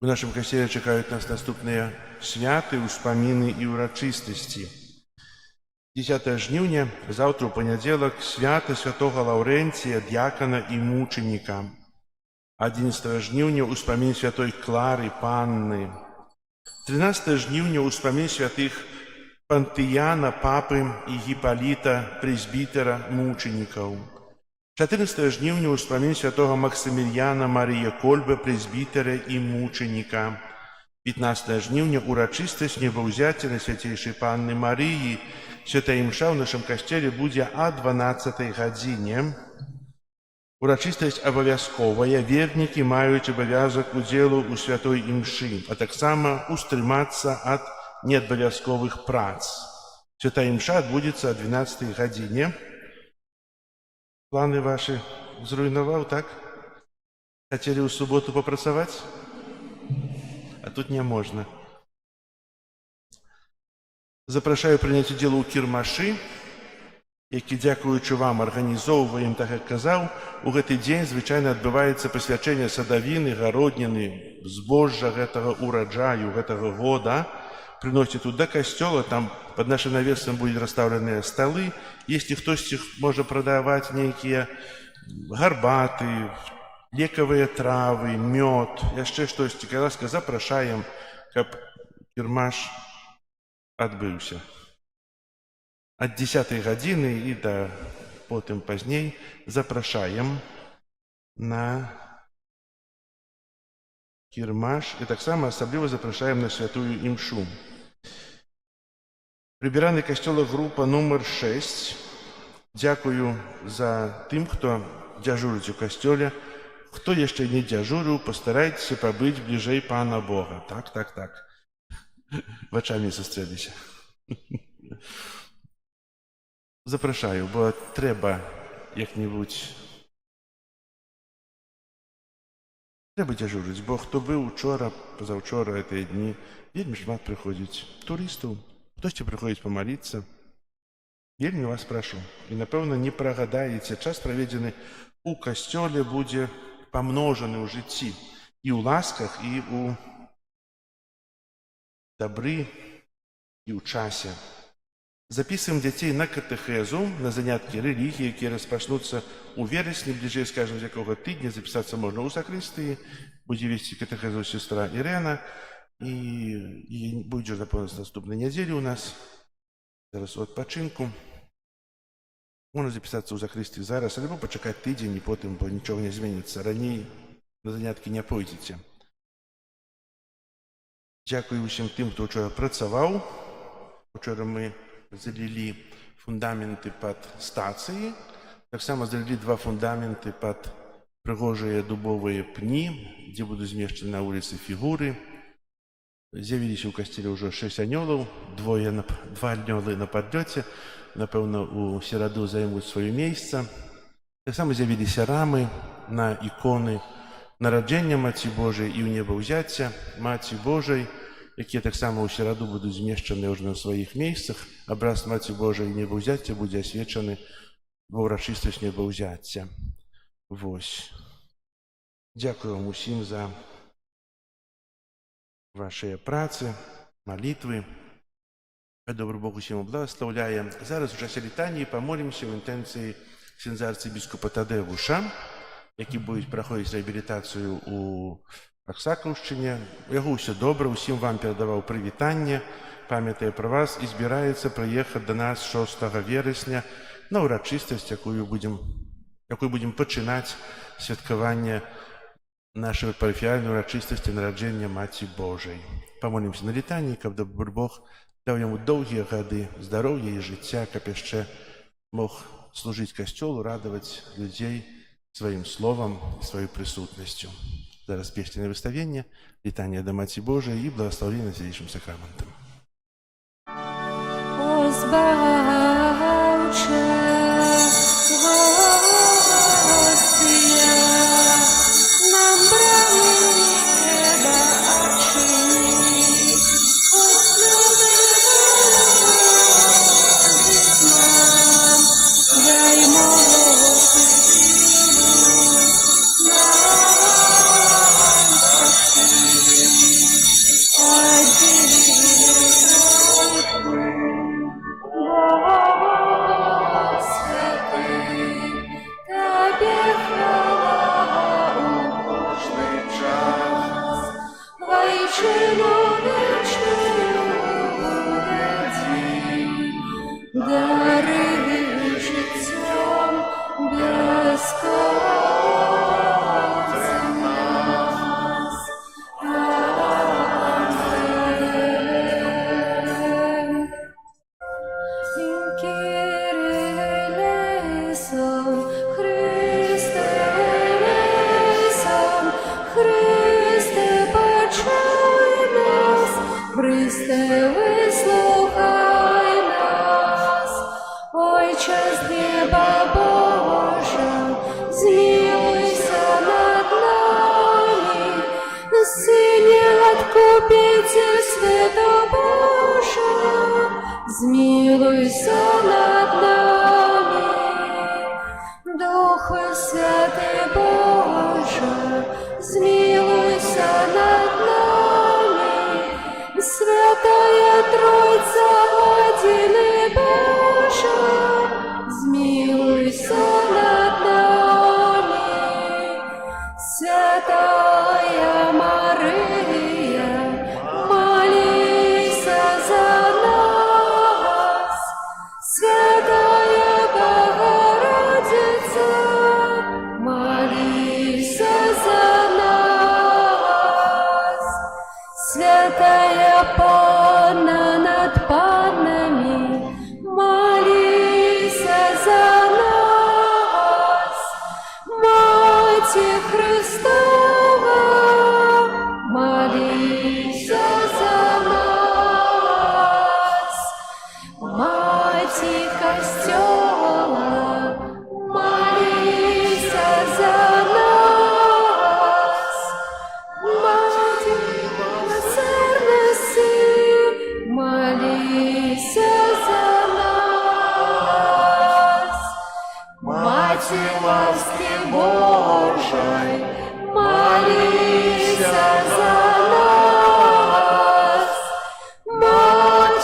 у нашым касцеле чакаюць нас наступныя святы, успаміны і ўрачыстасці. 10 жніўня, заўтра ў панядзелак, свята святога Лаўрэнція, д'якана і мучаніка. 11 жніўня успамін святой Клары Панны. 13 жніўня успамін святых Пантыяна, папы і Гіпаліта, прэзбітера, мучанікаў. 14 жніўня ўспамін святога Максіміліяна Марія Кольба, прэзбітера і мучаніка. 15 жніўня урачыстасць небаўзяцця на свяцейшай Панны Марыі. Святая імша ў нашым касцеле будзе о 12 гадзіне. Урачыстасць абавязковая, вернікі маюць абавязак удзелу ў святой імшы, а таксама устрымацца ад неабавязковых прац. Святая імша адбудзецца о 12 гадзіне. Планы ваши зруйнаваў, так? Хацелі ў суботу папрацаваць? А тут не можна. Запрашаю прыняць удзел у кірмашы, які, дзякуючы вам, арганізоўваем, так як казаў, у гэты дзень звычайна адбываецца пасвячэнне садавіны, гародніны, збожжа гэтага ураджаю, гэтага года. Приносите тут до костела, там под нашим навесом будут расставлены столы. Если хтось может продавать некие гарбаты, лекавыя травы, мед, яшчэ штосьці, калі ласка, запрашаем, каб кірмаш адбыўся. От 10 гадзіны і да потым пазней запрашаем на кірмаш і таксама асабліва запрашаем на святую імшу. Прыбіральны касцёла група нумар 6. Дзякую за тым, хто дзяжурыць у касцёле. Хто яшчэ не дзяжурыў, пастарайцеся пабыць бліжэй Пана Бога. Так. Вачамі сустрэліся. Запрашаю, бо трэба як-небудзь дзяжурыць, бо хто быў учора, пазаўчора, гэтыя дні, вельмі шмат прыходзіць турыстаў. Хтосьці прыходзіць памаліцца. Вельмі вас прашу. І, напэўна, не прагадаеце. Час, праведзены у касцёле, будзе памножаны ў жыцці. І ў ласках, і ў дабры, і ў часе. Записываем дзяцей на катэхезу, на заняткі рэлігіі, якія распачнуцца ў верасні, бліжэй, скажем, з якога тыдня. Запісацца можна ў сакрыстыі. Будзе весці катэхезу сестра Ірена. І будзе, напэўна, з наступнай нядзелі ў нас. Зараз у адпачынку. Можна запісацца ў сакрыстыі зараз, альбо пачакаць тыдзень, і потым, бо нічога не зменіцца. Раней на заняткі не пойдзеце. Дзякую ўсім тым, хто ўчора працаваў. Учора мы залілі фундаменты пад стацыі. Таксама залілі 2 фундаменты пад прыгожыя дубовыя пні, дзе будуць змешчаны на вуліцы фігуры. З'явіліся ў касцеле ўжо 6 анёлаў, 2 анёлы на падлёце. Напэўна, у сераду займуць сваё месца. Таксама з'явіліся рамы на іконы нараджэння Маці Божай і ў небаўзяцця Маці Божай, якія таксама ў сераду будуць змешчаны ўжо на сваіх месцах. Абраз Маці Божай і небаўзяцця будзе асвечаны ва ўрачыстасць небаўзяцця. Вось. Дзякую вам усім за вашыя працы, малітвы. Хай добры Бог усім благословляе. Зараз у часе літаніі памолімся ў інтэнцыі ксяндза арцыбіскупа Тадэвуша, які будзе праходзіць рэабілітацыю ў Аксакаўшчыне. У яго ўсё добра, усім вам перадаваў прывітанне, памятае пра вас і збіраецца прыехаць да нас 6 верасня на ўрачыстасць, якую будзем пачынаць святкаванне нашай парафіяльнай урачыстасці нараджэння Маці Божай. Памолімся на літанні, каб добры Бог даў яму доўгія гады здароўя і жыцця, каб яшчэ мог служыць касцёлу, радаваць людзей сваім словам і сваёй прысутнасцю. Зараз песня на выставенне, літанне да Маці Божай і благословенне святейшым сакраментам. О збавче, Господи, нам брамы неба отчини, хоть слезы нам, дай молоко силу нам спасти. Дары життям безконцем нас. Amen. In Kyrie eleison, Christe eleison, Christe почуй нас, Христе вислухай нас. Отче з неба Божа, змилуйся над нами, Сине Откупитель света Божа, змилуйся над нами. Духа Святый Божа, змилуйся над нами. Святая Тройца, Единый Божа, змилуйся над нами. Святая Мария, молися за нас.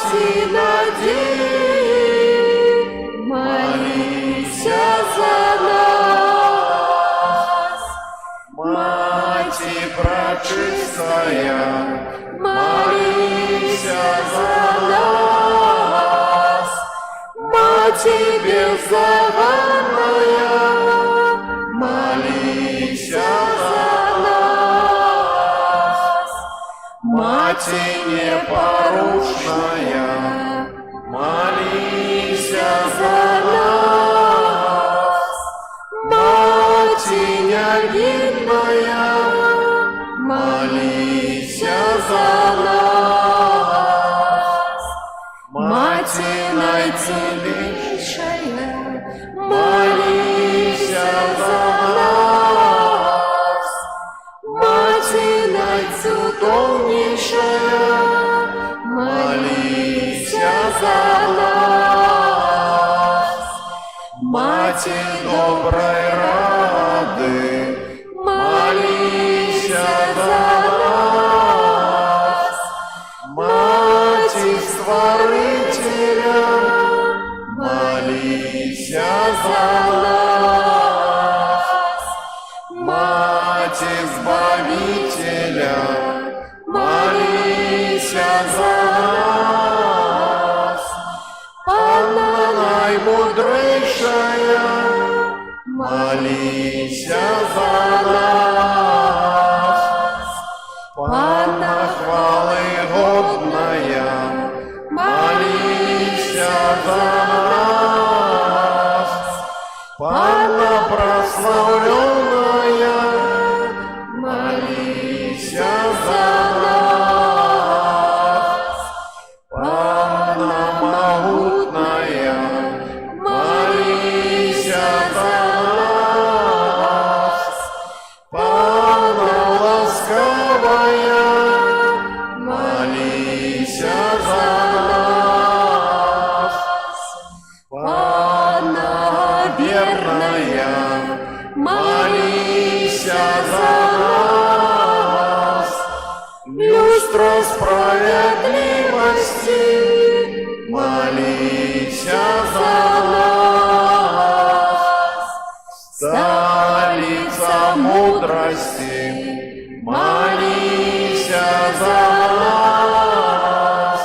Мати надії, молися за нас. Мати пречистая, Молися за нас. Мати беззаганная, молися за нас. Мати непорушная, молися за нас. Мати невинная, молися за нас. Мати найцелейшая, молися за нас. Мати найцудовнейшая, молися за нас. Мати доброй рады, молися за нас. Мати Створителя, Молися за нас. Мати Избавителя, Молися за нас. Панна наимудрейшая, молися за нас. Панна хвалы годная, молися за нас. Панна прославленная, Молися за нас. Панна могутная, Молися за нас. Панна ласковая, Молися за нас. Панна верная, молися за нас. люстра справедливости, Молися за нас. столица мудрости, Молися за нас.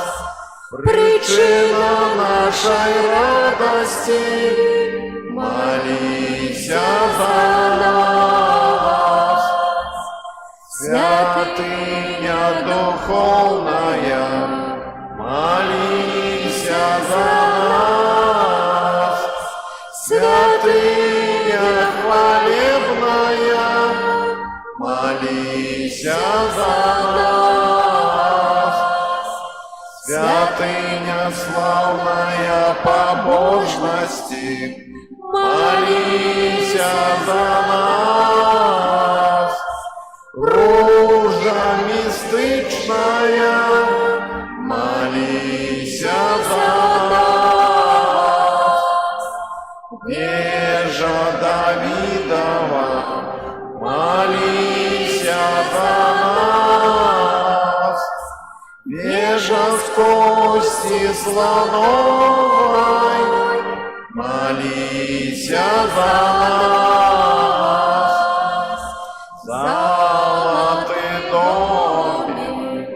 Причина нашей радости, молися за нас. святыня духовная, Молися за нас. Святыня хвалебная, молися за нас. святыня славная побожности, Молися за нас. ружа мистичная, Молися за нас. вежа Давидова, Молися за нас. вежа с кости слоновой, Молися за нас. золотый домик,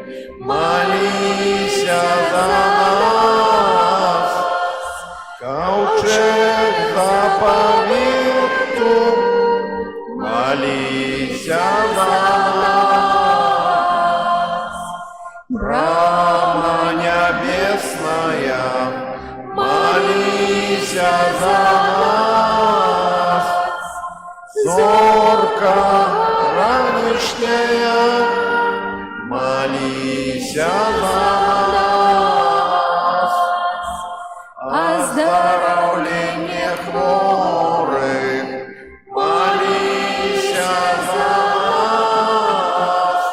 Молися за нас. ковчег заповету, Молися за нас. брама небесная, Молися за нас. зорка ранешняя, Молися за нас. Оздоровление хворых, молися за нас.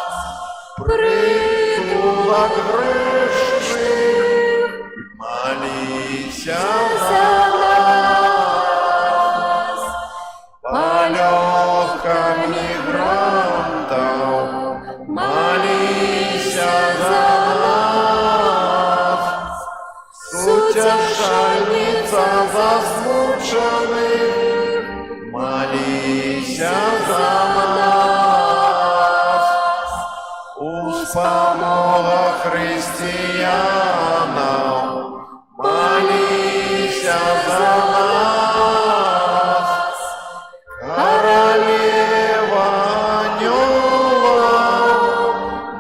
Притулок грешных, молися за нас. Полегка мигрантов, молися за нас. сердца засмученных, молися за нас. У спомога християнам, молися за нас. Королева ангелов,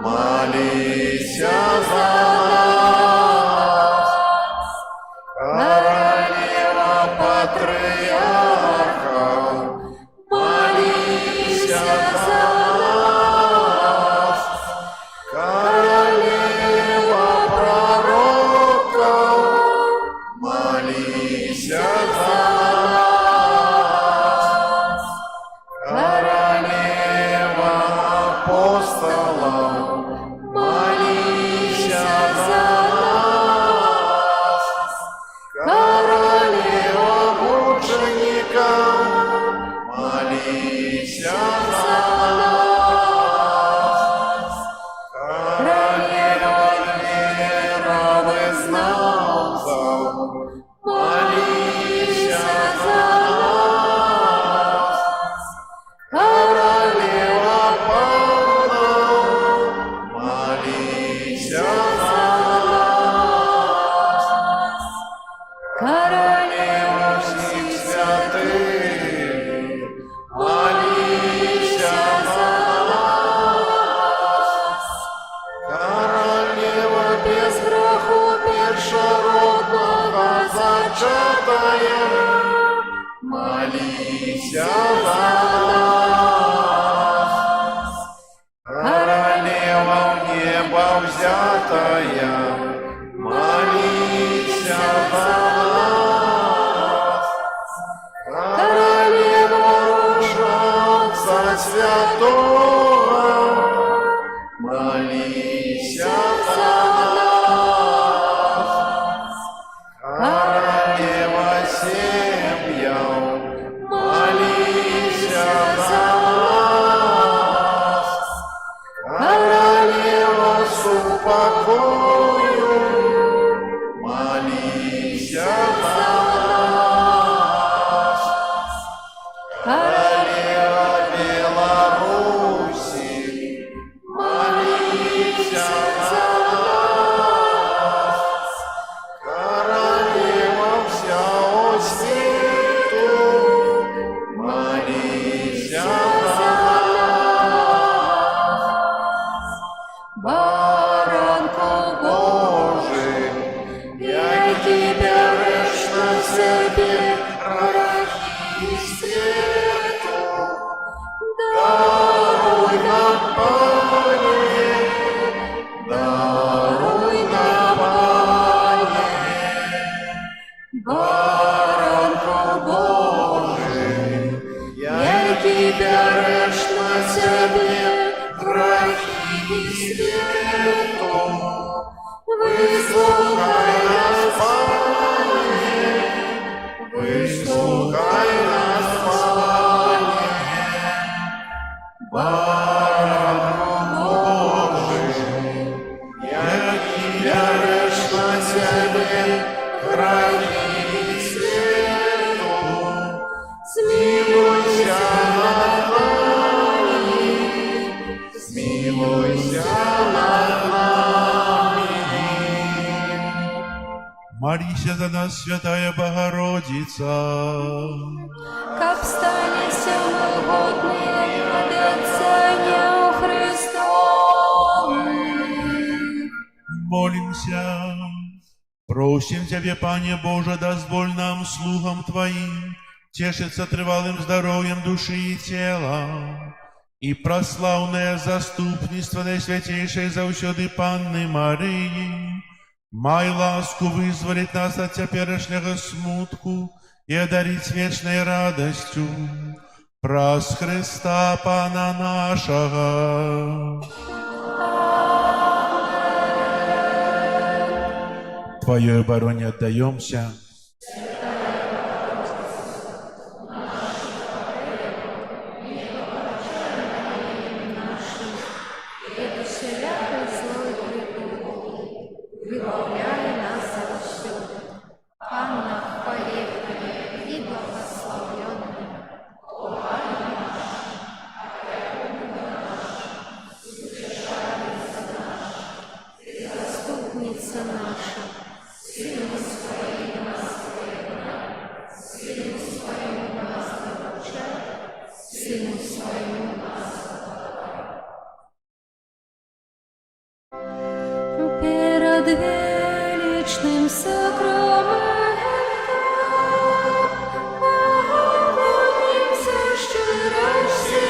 молися за нас. Королева патриархов, молися за нас. Королева пророков, молися за нас. Королева апостолов, молися за нас. Королева мучеников, молися за нас. Королева веровызнавцев, молися за нас. Королева панов, молися за нас. Королева всех святых, молися за нас. Королева без греху першородного зачатая, молися за нас. Королева в небо взятая, молися за нас. Королева рожденца святого, молися за нас. Королева семьяв, молися за нас. Королева супокою, молися за нас. Королева Беларуси, молися за нас. Королева всего свету, молися за нас. Баранку Божий, я тебя речно себе грехи свету, даруй нам, Пане, даруй нам, Пане. Баранку Божий, я тебя речно себе грехи свету, выслухай нас, Пане, выслухай нас, Пане. Баранку Божий, я тебя речно себе грехи свету, смилуйся над нами, смилуйся над нами. Молися за нас, Святая Богородица. Как станемся мы годные от Отца Христовых. Молимся. Просим Тебе, Пане Боже, дозволь нам, слугам Твоим, тешиться тривалым здоровьем души и тела, и прославное заступництво Наисвятейшей завсёды Панны Марии, май ласку вызволить нас от теперешнего смутку и одарить вечной радостью. Прос Христа Пана нашего. Твоей обороне отдаемся. Всякой злой природы, выбавляй нас отсюда. Анна, поверь. Поклонимся щиро всі,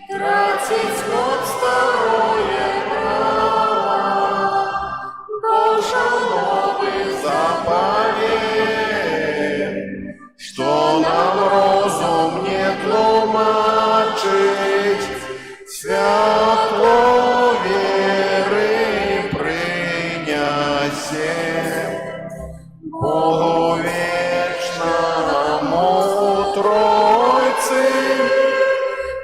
тратить под старое право, Божа новый Заповедь, что нам розум не тлумачить, святло веры принясем, Богу вечному Тройцы,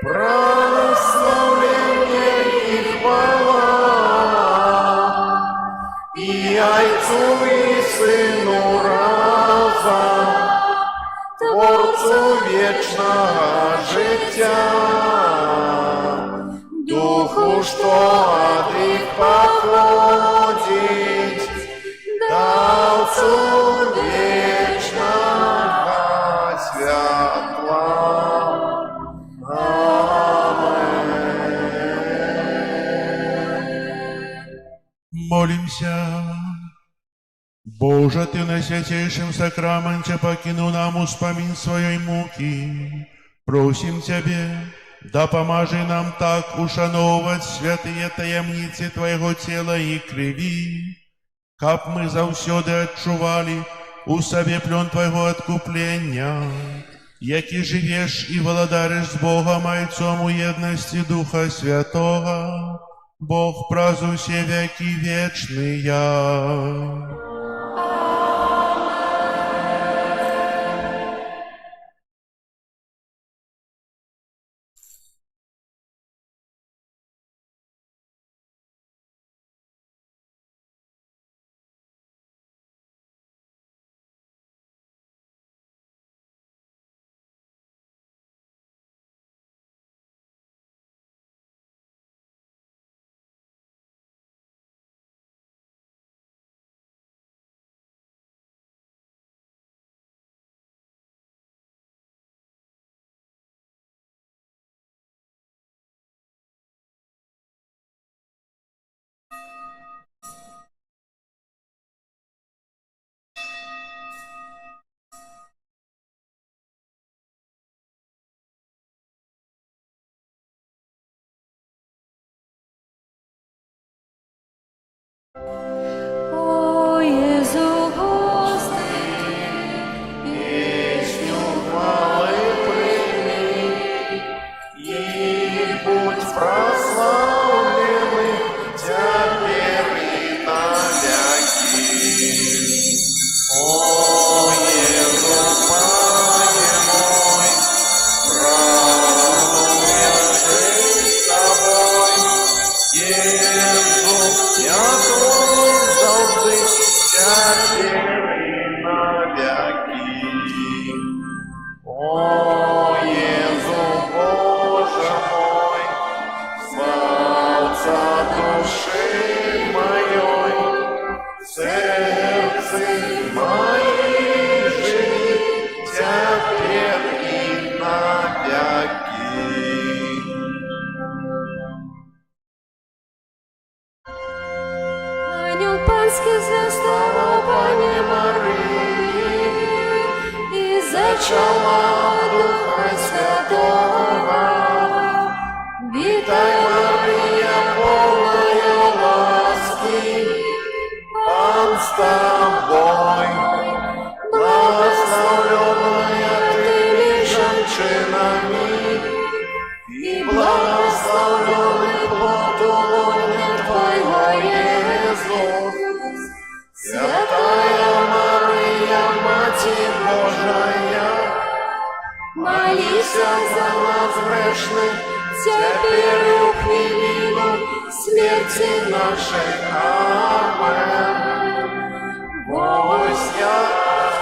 прославление и хвала, и Отцу и Сыну разом, Творцу вечного життя, Духу, что от их походит, Отцу вечного святла. Молимся. Боже, Ты на святейшем сакраменте покинул нам успомин своей муки. Просим Тебе, да поможи нам так ушановывать святые таємниці Твоего тела и крови, как мы завсёды отчували у себе плен Твоего откупления, яки живешь и владаришь с Богом Отцом у едности Духа Святого, Бог празднуй все веки вечные. О Єзу Господи, Песню хвалы прими, и будь прославлены теперь и навеки. О, Иисус, Пане мой, праздную жизнь с Тобой, Иисус, я Твой завжди, теперь и навеки. О, Иисус, Боже мой, сердца души моей, сердце моей живи, теперь и навеки. Ангел Панский застала Пане Марии, и зачала Духа Святого. Витай, Мария, полная ласки, Пан с тобой, благословленная ты женщинами, и благословленный плод лона Твоего, Иисус. Святая Мария, Мать Божия, молись за нас грешных, теперь и в хвилину смерти нашей. Амен. Вося,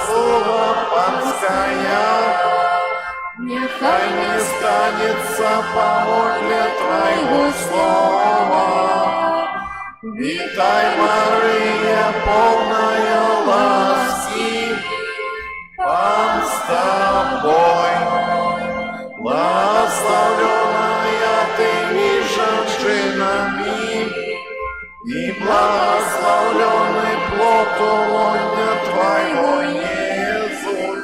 слово панская, нехай не станется помодле Твоего слова. Витай, Мария, полная ласки, Пан с тобой, благословленная ты женщинами, и благословленный плод плоту лоня Твоего, Иисус.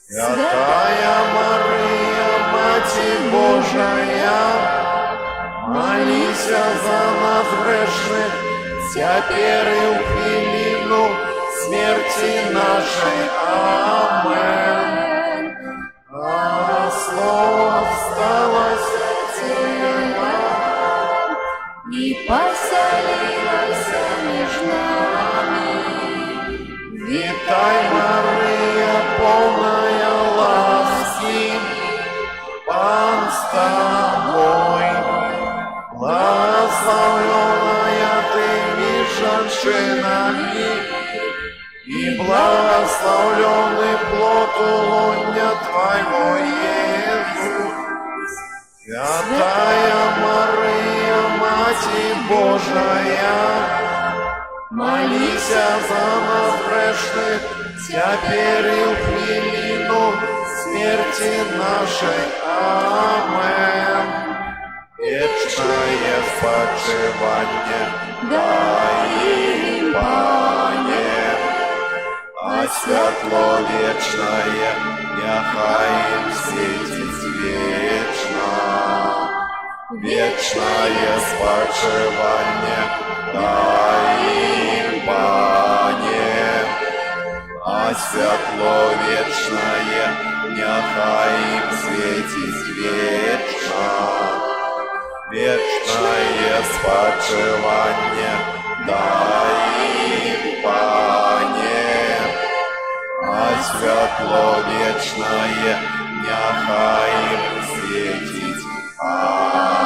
Святая Мария, Мать Божия, молись за нас грешных, теперь и в хвилину смерти нашей. Амен. А слово осталось Тело и поселилось между нами. Витай, Мария, полная ласки, Пан с тобой. Благословенная ты между женщинами, и благословленный плод лоня Твоего, Иисус. Святая Мария, Мать Божия, молись за нас грешных, теперь и в хвилину смерти нашей. Амен. Вечное спочивание дай им, Пане, а святло вечное нехай им светит вечно. Вечное спочивание дай им, Пане, а святло вечное нехай им светит вечно. Вечное спочивание дай им, Пане, а святло вечное нехай им светит. Амен.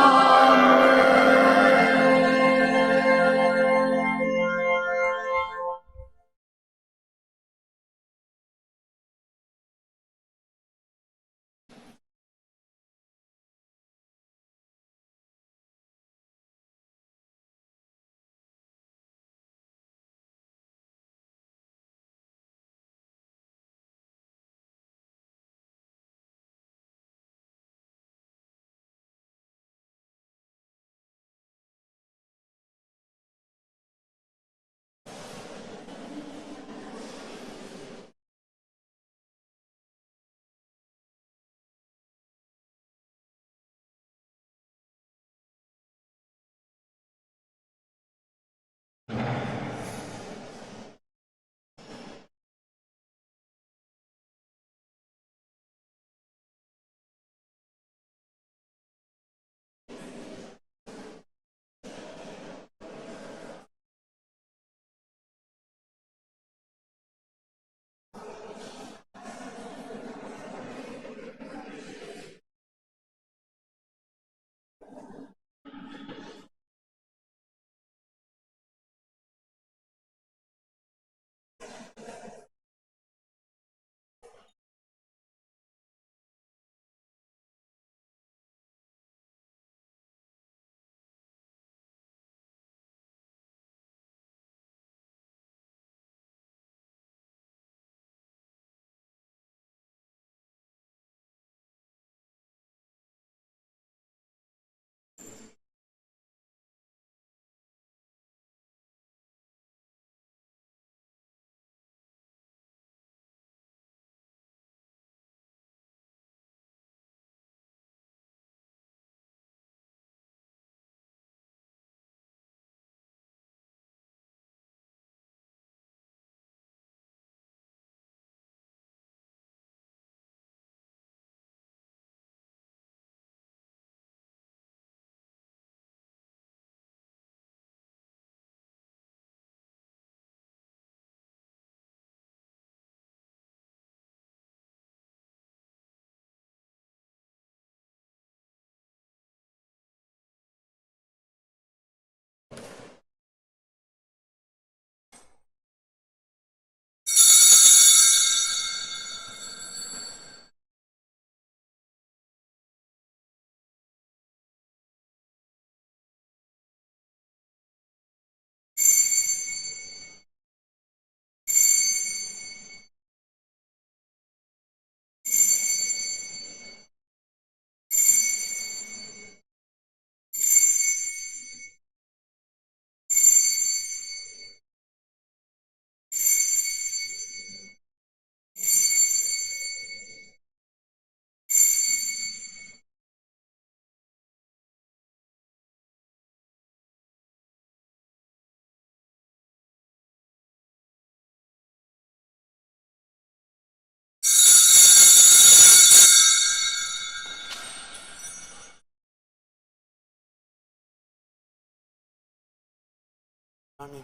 Амінь.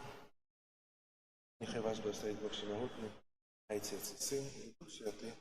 Нехай вас благословить Бог Всемогутний, Отець і Син, і Дух Святий.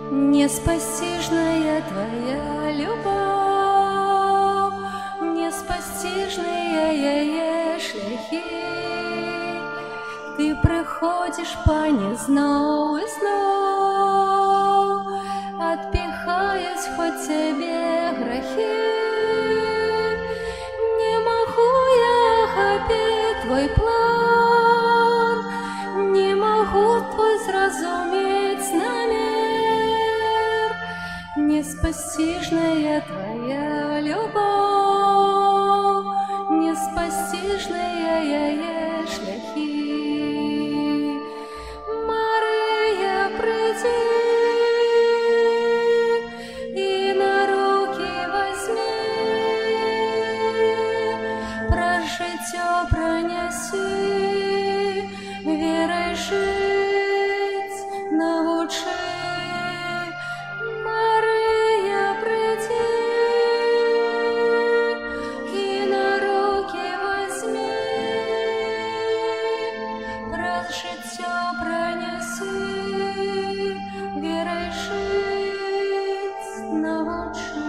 Неспостижная Твоя любовь, неспостижные яе шляхи. Ты приходишь, Пане, знов и знов, отпихаясь хоть тебе грехи. Не могу я охопить Твой план, не могу Твой зразуметь намер. Неспостижная Твоя любовь, неспостижные яе шляхи. Мария, приди и на руки возьми, про життя пронеси, вірой жить научи. Мария, приди и на руки возьми, про життя пронеси, вірой жить научи.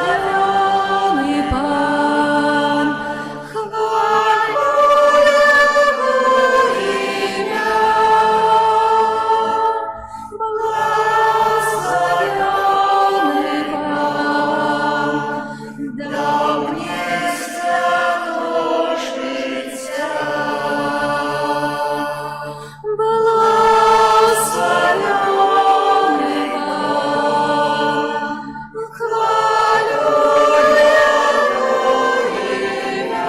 Благословенный Пан, хвалю Его имя. Благословенный Пан, дал мне святошиться. Благословенный Пан, хвалю Его имя.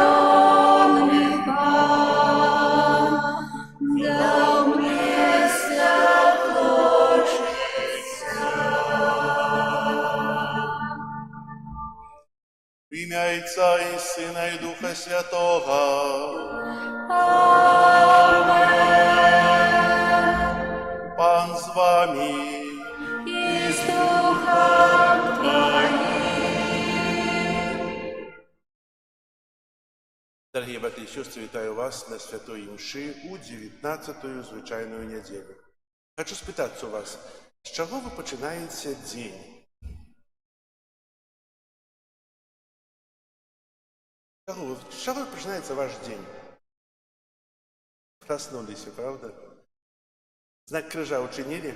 Благословенный Пан, дал мне святошиться. В ім'я Отця і Сина і Духа Святого. Амен. Пан з вами. И с Духом Твоим. Дорогі брати і сестри, вітаю вас на Святої Мші у 19-ю звичайну неділю. Хочу спитати у вас, з чого ви починаєте день? З чого починається ваш день? Проснулися, правда? Знак крижа учинили?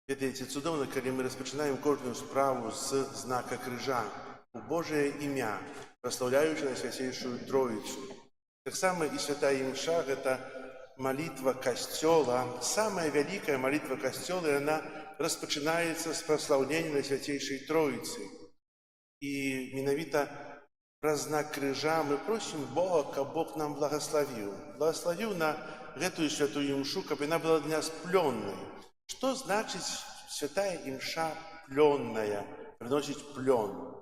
Ведаєте, цудовно, коли ми розпочинаємо кожну справу з знака крижа, у Божие ім'я, прославляючи Найсвятейшую Троицу. Так само и Святая Мша – это молитва Костела, самая великая молитва Костела, и она распочинается с прославления Найсвятейшей Троицы. И менавіта про знак крижа мы просим Бога, каб Бог нам благословил. Благословил на эту Святую Мшу, каб она была для нас пленной. Что значит Святая Мша пленная, приносит плен?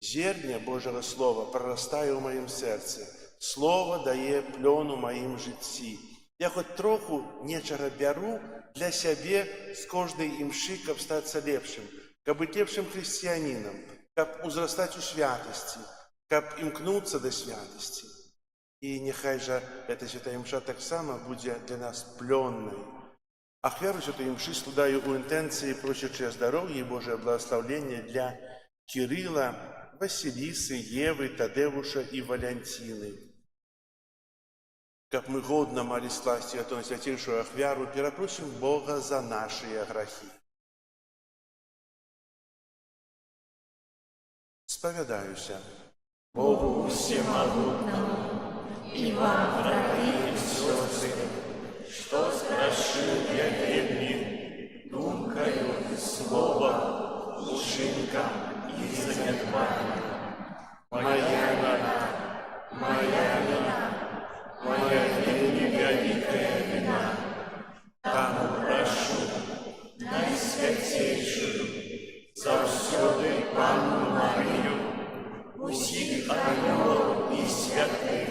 Зерня Божьего Слова прорастає у моїм серці. Слово дає плен у моїм житті. Я хоть троху нечего беру для себе з кожної імши, каб статися лепшим, каб бути лепшим християнином, каб узрастати у святості, каб імкнуться до святості. І нехай же эта Святая Мша так само буде для нас пленной. Ахвяру Святой Мши складаю у інтенції, просячи здоров'я і Божие благословення для Кирила, Василисы, Евы, Тадевуша и Валентины. Как мы годно молились власти о том святейшую Ахвяру, перепросим Бога за наши грехи. Споведаюся Богу всемогутному и вам, братья и сестры, что сгрешил я гребни, думкою и словом, учинком и занятванием. Моя великая вина, тому прошу Найсвятейшую, завсёды Панну Марию, усіх ангелов и святых,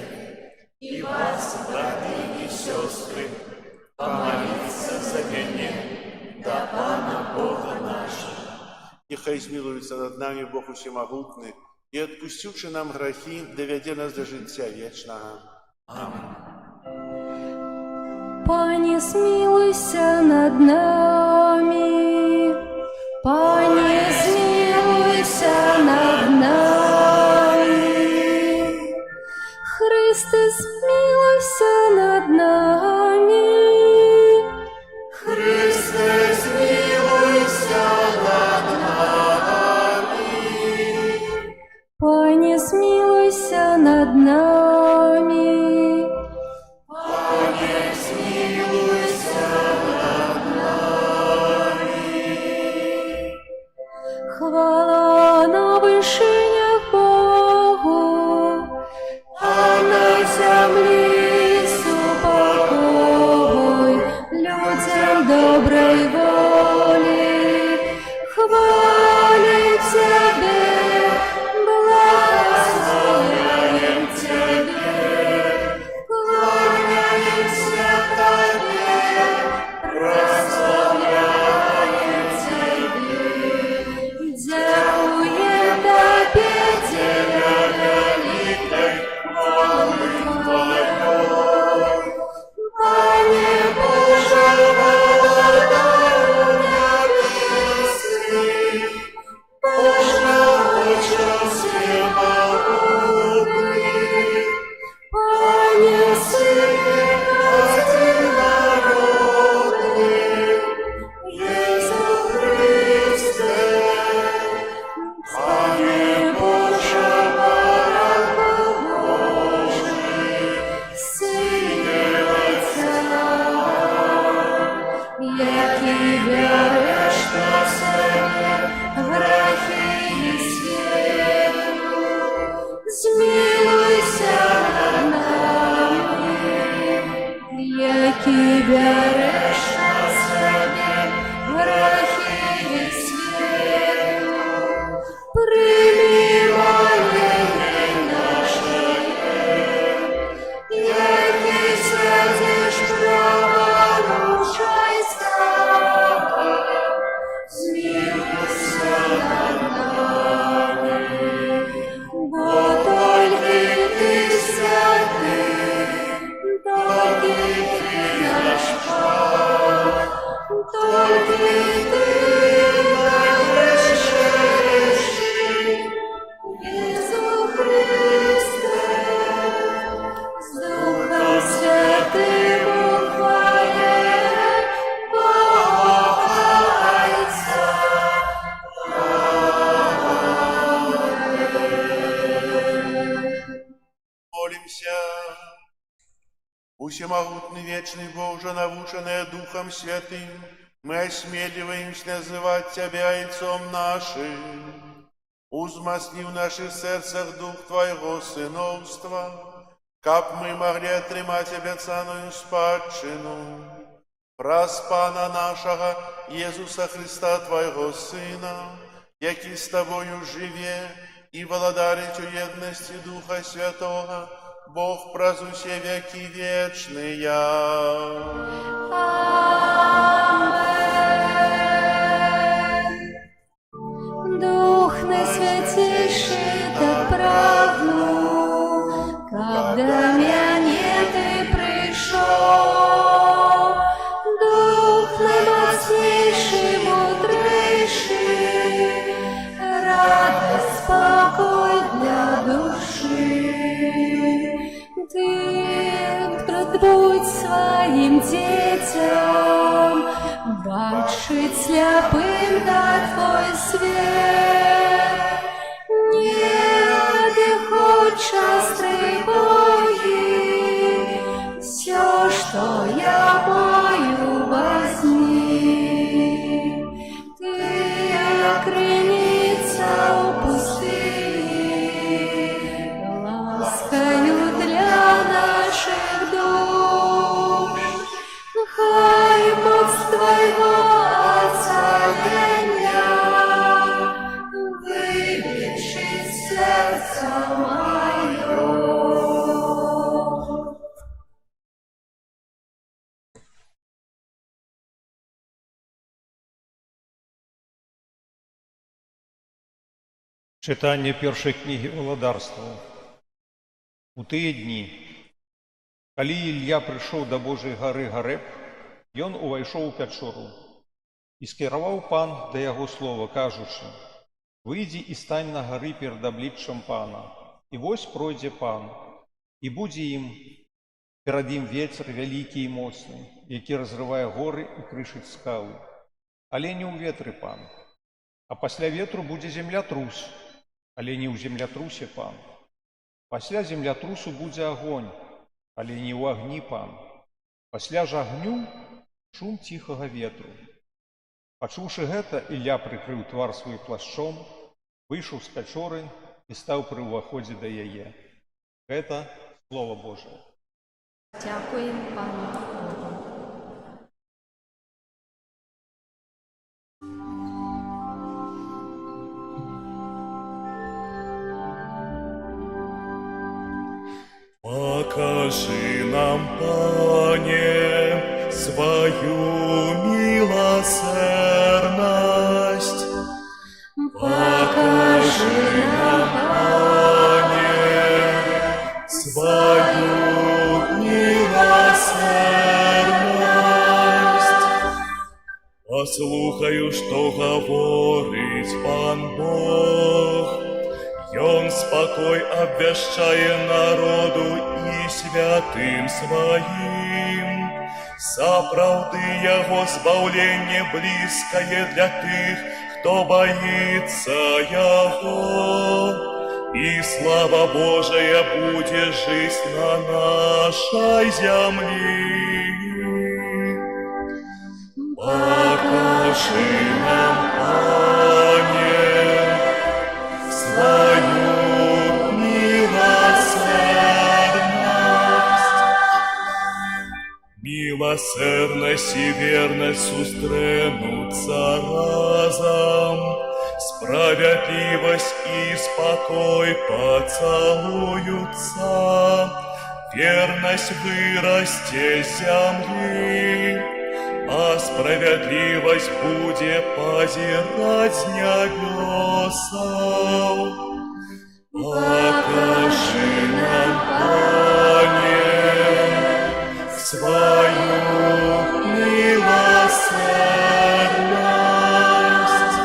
и вас, братья и сестры, помолиться за меня, до Пана Бога нашего. Нехай змилується над нами Бог Усемогутний і, відпустивши нам грехи, доведе нас до життя вічного. Аминь. Пане, смилуйся над нами, Пане, смилуйся над нами, Христе, смилуйся над нами, Христе, смилуйся над нами. Пане, смилуйся над нами, Пане, смилуйся над нами. хвала на вишинях Богу, А на землі ступа береш на себе грехи і світу, змилуйся над нами, які береш на себе грехи і світу, прийми моління наше, які святиш праворучайся, змилуйся над нами, бо тільки ти святий, тільки ти наш Пан, тільки ти найвищий, Ісу Христе, з Духом Святим ухваляй Бога Отця. Молимся. Всемогутный вечный Боже, навученные Духом Святым, мы осмеливаемся называть Тебя Отцом нашим. Узмасни в наших сердцах Дух Твоего сыновства, как мы могли отримать обетованную спадщину. Праз Пана нашего Иисуса Христа, Твоего Сына, який с Тобою живе и владарит у едности Духа Святого, Бог праз усе веки вечные. Amen. Дух Наисвятейший, так прагну, когда меня Ты пришел. Дух наимощнейший, мудрейший, радость, спокой для души. Ты будь своим детям, бачить слепым дать Твой свет. Не отдыхать частые бои, все, что я мою, возьми. Ты окренится у пустыни, ласкою для наших душ. Хай моц Твоего оцеления вылечит сердце мое. Читання першої книги Валадарства. У тыя дні, калі Ілья прыйшоў да Божай гары Гарэб, ён увайшоў у пячору. І скіраваў пан да яго слова, кажучы: «Выйдзі і стань на гары перад абліччам пана. І вось пройдзе пан, і будзе ім, перад ім вецер вялікі і моцны, які разрывае горы і крышыць скалы. Але не ў ветры пан, а пасля ветру будзе землятрус, але не ў землятрусе пан. Пасля землятрусу будзе агонь, але не ў агні пан. Пасля ж агню шум ціхага ветру». Пачуўшы гэта, Ілля прыкрыў твар свой плашчом, выйшаў з пячоры і стаў пры ўваходзе да яе. Гэта Слова Божае. Дякуємо Пану Богу. Покажи нам, Пане, свою милосердность. Покажи нам, Пане, свою милосердность. Послухаю, что говорит Пан Бог. Ён спокой обвещает народу и святым своим. Сапраўды Яго збаўленне близкое для тых, кто боится Яго. И слава Божия будет жить на нашей земле. Пока Покажи нам, Пане, свою милосердность. Милосердность и верность сустренутся разом, справедливость и спокой поцелуются, верность вырасте с земли, а справедливость будет позирать с небесов. Покажи нам, Пане, свою милосердность.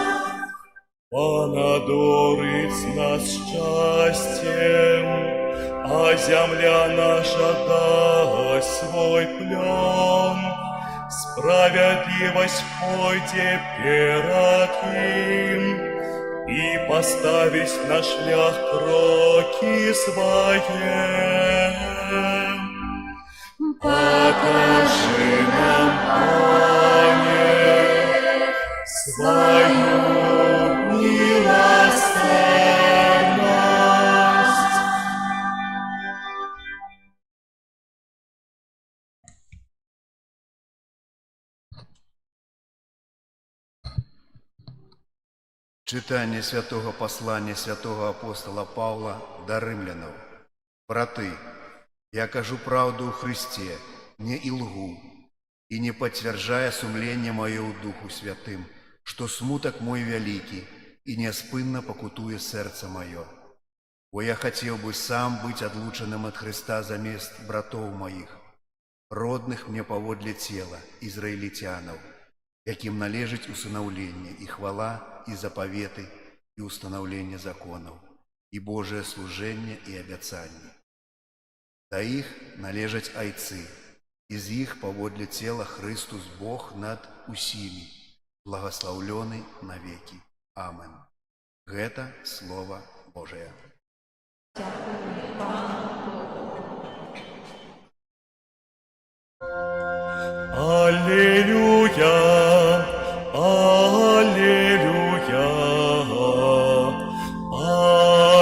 Понадорить нас счастьем, а земля наша даст свой плен. Справедливость пойте перед им и поставить на шлях кроки свои. Покажи нам, Пане, свою милосердность. Читання святого послання святого апостола Павла до римлянам. Браты, я кажу правду у Христе, не и лгу, и не подтверждая сумление мое у Духу Святым, что смуток мой великий, и неоспынно покутует сердце мое. О, я хотел бы сам быть отлученным от Христа за мест братов моих, родных мне поводле тела, израильтянов, яким належить усыновление и хвала, и заповеты, и установление законов, и Божие служение, и обяцание. До их належать айцы, из их поводле тела Христус Бог над усими, благословленный навеки. Амен. Это Слово Божие. Аллилуйя, аллилуйя,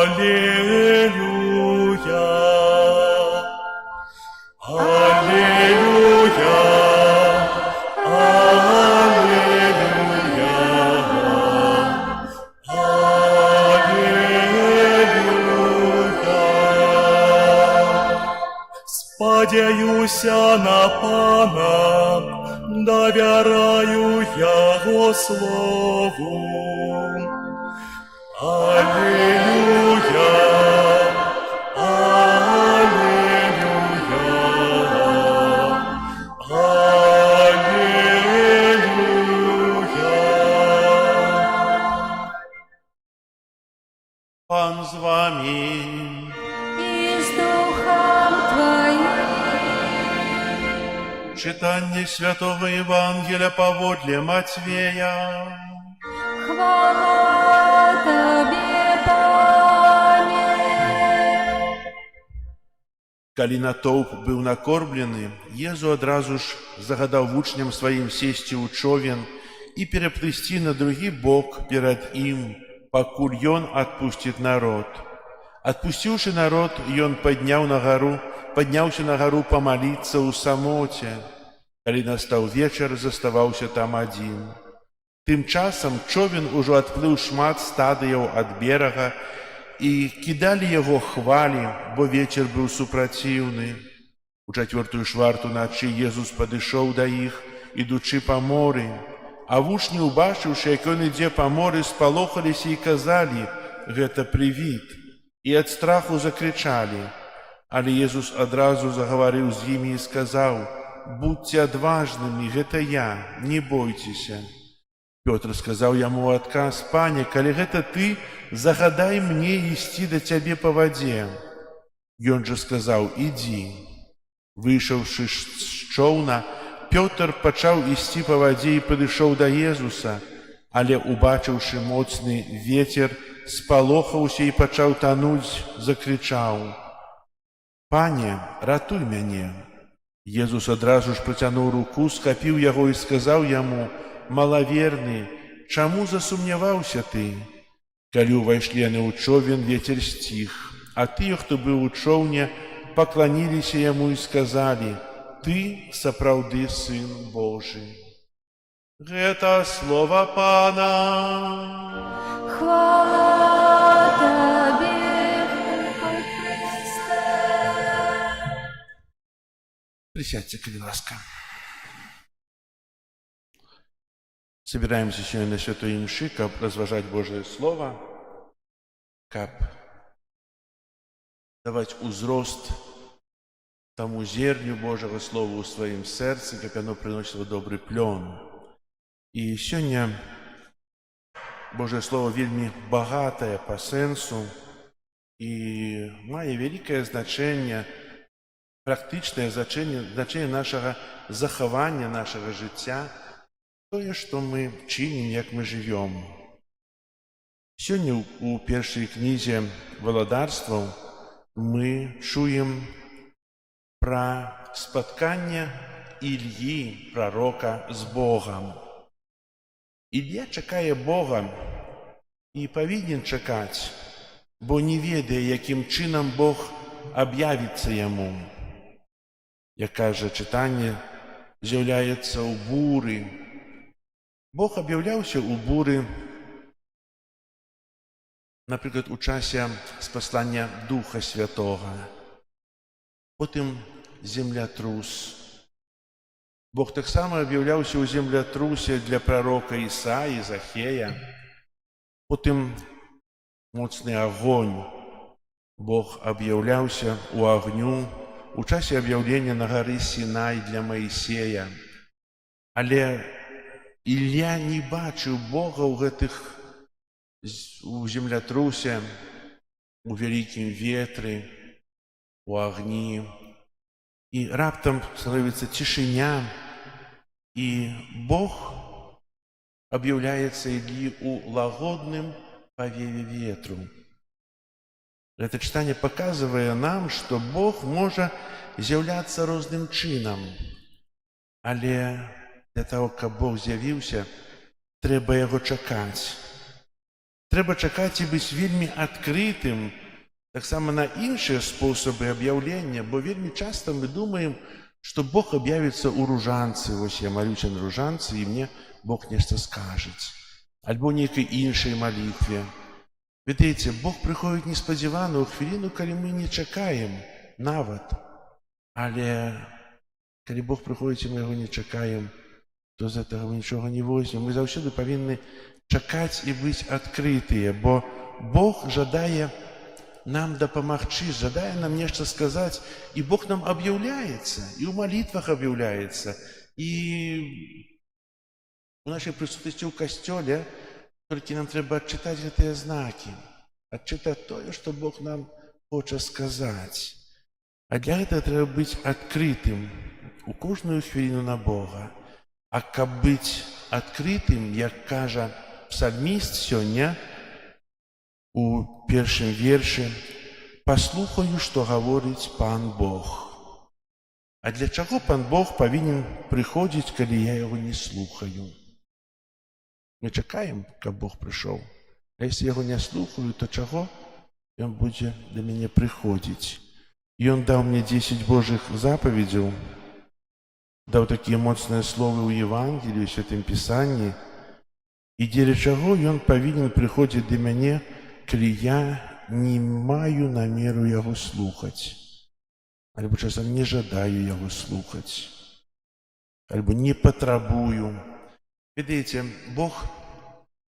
аллилуйя, аллилуйя, аллилуйя. Сподяюся на Пана, доверяю Его слову. Аллилуйя, аллилуйя. Пан з вами. И с Духом Твоим. Читание Святого Евангелия поводле Матвея. Хвала Тебе, Пане. Калі натоўп быў накормлены, Езу адразу ж загадаў вучням сваім сесці ў човен і пераплысці на другі бок перад ім, пакуль ён адпусціць народ. Адпусціўшы народ, ён падняўся на гару памаліцца ў самоце. Калі настаў вечар, заставаўся там адзін. Тым часам човен ужо адплыў шмат стадыяў ад берага, і кідалі яго хвалі, бо вецер быў супраціўны. У 4-ю чварту начы Езус падышоў да іх, ідучы па моры, а вучні, убачыўшы, як ён ідзе па моры, спалохаліся і казалі: «Гэта прывід», і ад страху закрычалі. Але Езус адразу загаварыў з імі і сказаў: «Будьце адважнымі, гэта я, не бойцеся». Пётр сказаў яму ў адказ: «Пане, калі гэта ты, загадай мне ісці да цябе па вадзе». Ён жа сказаў: «Ідзі». Выйшаўшы з чоўна, Пётр пачаў ісці па вадзе і падышоў да Езуса, але, убачыўшы моцны вецер, спалохаўся і пачаў тануць, закрычаў: «Пане, ратуй мяне». Езус адразу ж працянуў руку, схапіў яго і сказаў яму: малаверны, чаму засумняваўся ты? Калі ўвайшлі яны ў човен, вецер сціх, а тыя, хто быў у чоўне, пакланіліся яму і сказалі: «Ты сапраўды Сын Божы». Гэта слова Пана. Хвала Тебе, Христе. Присядьте, коли ласка. Собираемся сегодня на Святой Мши, каб разважать Божие Слово, каб давать узрост тому зерню Божьего Слова в своем сердце, как оно приносило добрый плен. И сегодня Божье Слово вельми богатое по сенсу и мае великое значение, практичное значение нашего захования, нашего життя, тое, што мы чынім, як мы жывём. Сёння у першай кнізе валадарстваў мы чуем пра спатканне Ільі, прарока, з Богам. Ілья чакае Бога і павінен чакаць, бо не ведае, якім чынам Бог аб'явіцца яму. Як кажа чытанне, з'яўляецца ў буры. Бог аб'яўляўся ў буры, напрыклад, у часе спаслання Духа Святога. Потым землятрус. Бог таксама аб'яўляўся ў землятрусе для прарока Ісаі, Захея. Потым моцны агонь. Бог аб'яўляўся ў агню у часе аб'яўлення на гары Сінай для Маісея. Але Ілья не бачыў Бога у землятрусе, у вялікім ветры, у агні. І раптам становіцца цішыня, і Бог аб'яўляецца Іллі ў лагодным павеве ветру. Гэта чытанне паказвае нам, што Бог можа з'яўляцца розным чынам, але для того, каб Бог з'явіўся, трэба яго чакаць. Трэба чакаць і быць вельмі адкрытым таксама на іншыя спосабы аб'яўлення, бо вельмі часта мы думаем, што Бог аб'явіцца ў ружанцы. Вось я малюся на ружанцы, і мне Бог нешта скажыць. Альбо нейкай іншай малітве. Ведаеце, Бог прыходзіць неспадзявана ў хвіліну, калі мы не чакаем нават. Але калі Бог прыходзіць, і мы яго не чакаем, то з гэтага мы нічога не возьмем. Мы заўсёды павінны чакаць і быць адкрытыя, бо Бог жадае нам дапамагчы, жадае нам нешта сказаць, і Бог нам аб'яўляецца, і ў малітвах аб'яўляецца, і у нашай прысутнасці ў касцёле, толькі нам трэба адчытаць гэтыя знакі, адчытаць тое, што Бог нам хоча сказаць. А для гэтага трэба быць адкрытым у кожную хвіліну на Бога. А каб быць адкрытым, як кажа псальміст сёння у першым вершы, «Паслухаю, што гаворыць Пан Бог». А для чаго Пан Бог павінен прыходзіць, калі я яго не слухаю? Мы чакаем, каб Бог прыйшоў. А если яго не слухаю, то чаго ён будзе да мяне прыходзіць? Ён даў мне 10 Божых запаведзяў, даў такія моцныя словы ў Евангеліі, у Святым Пісанні, і дзеля чаго ён павінен прыходзіць да мяне, калі я не маю намеру яго слухаць, альбо часам не жадаю яго слухаць, альбо не патрабую. Ведаеце, Бог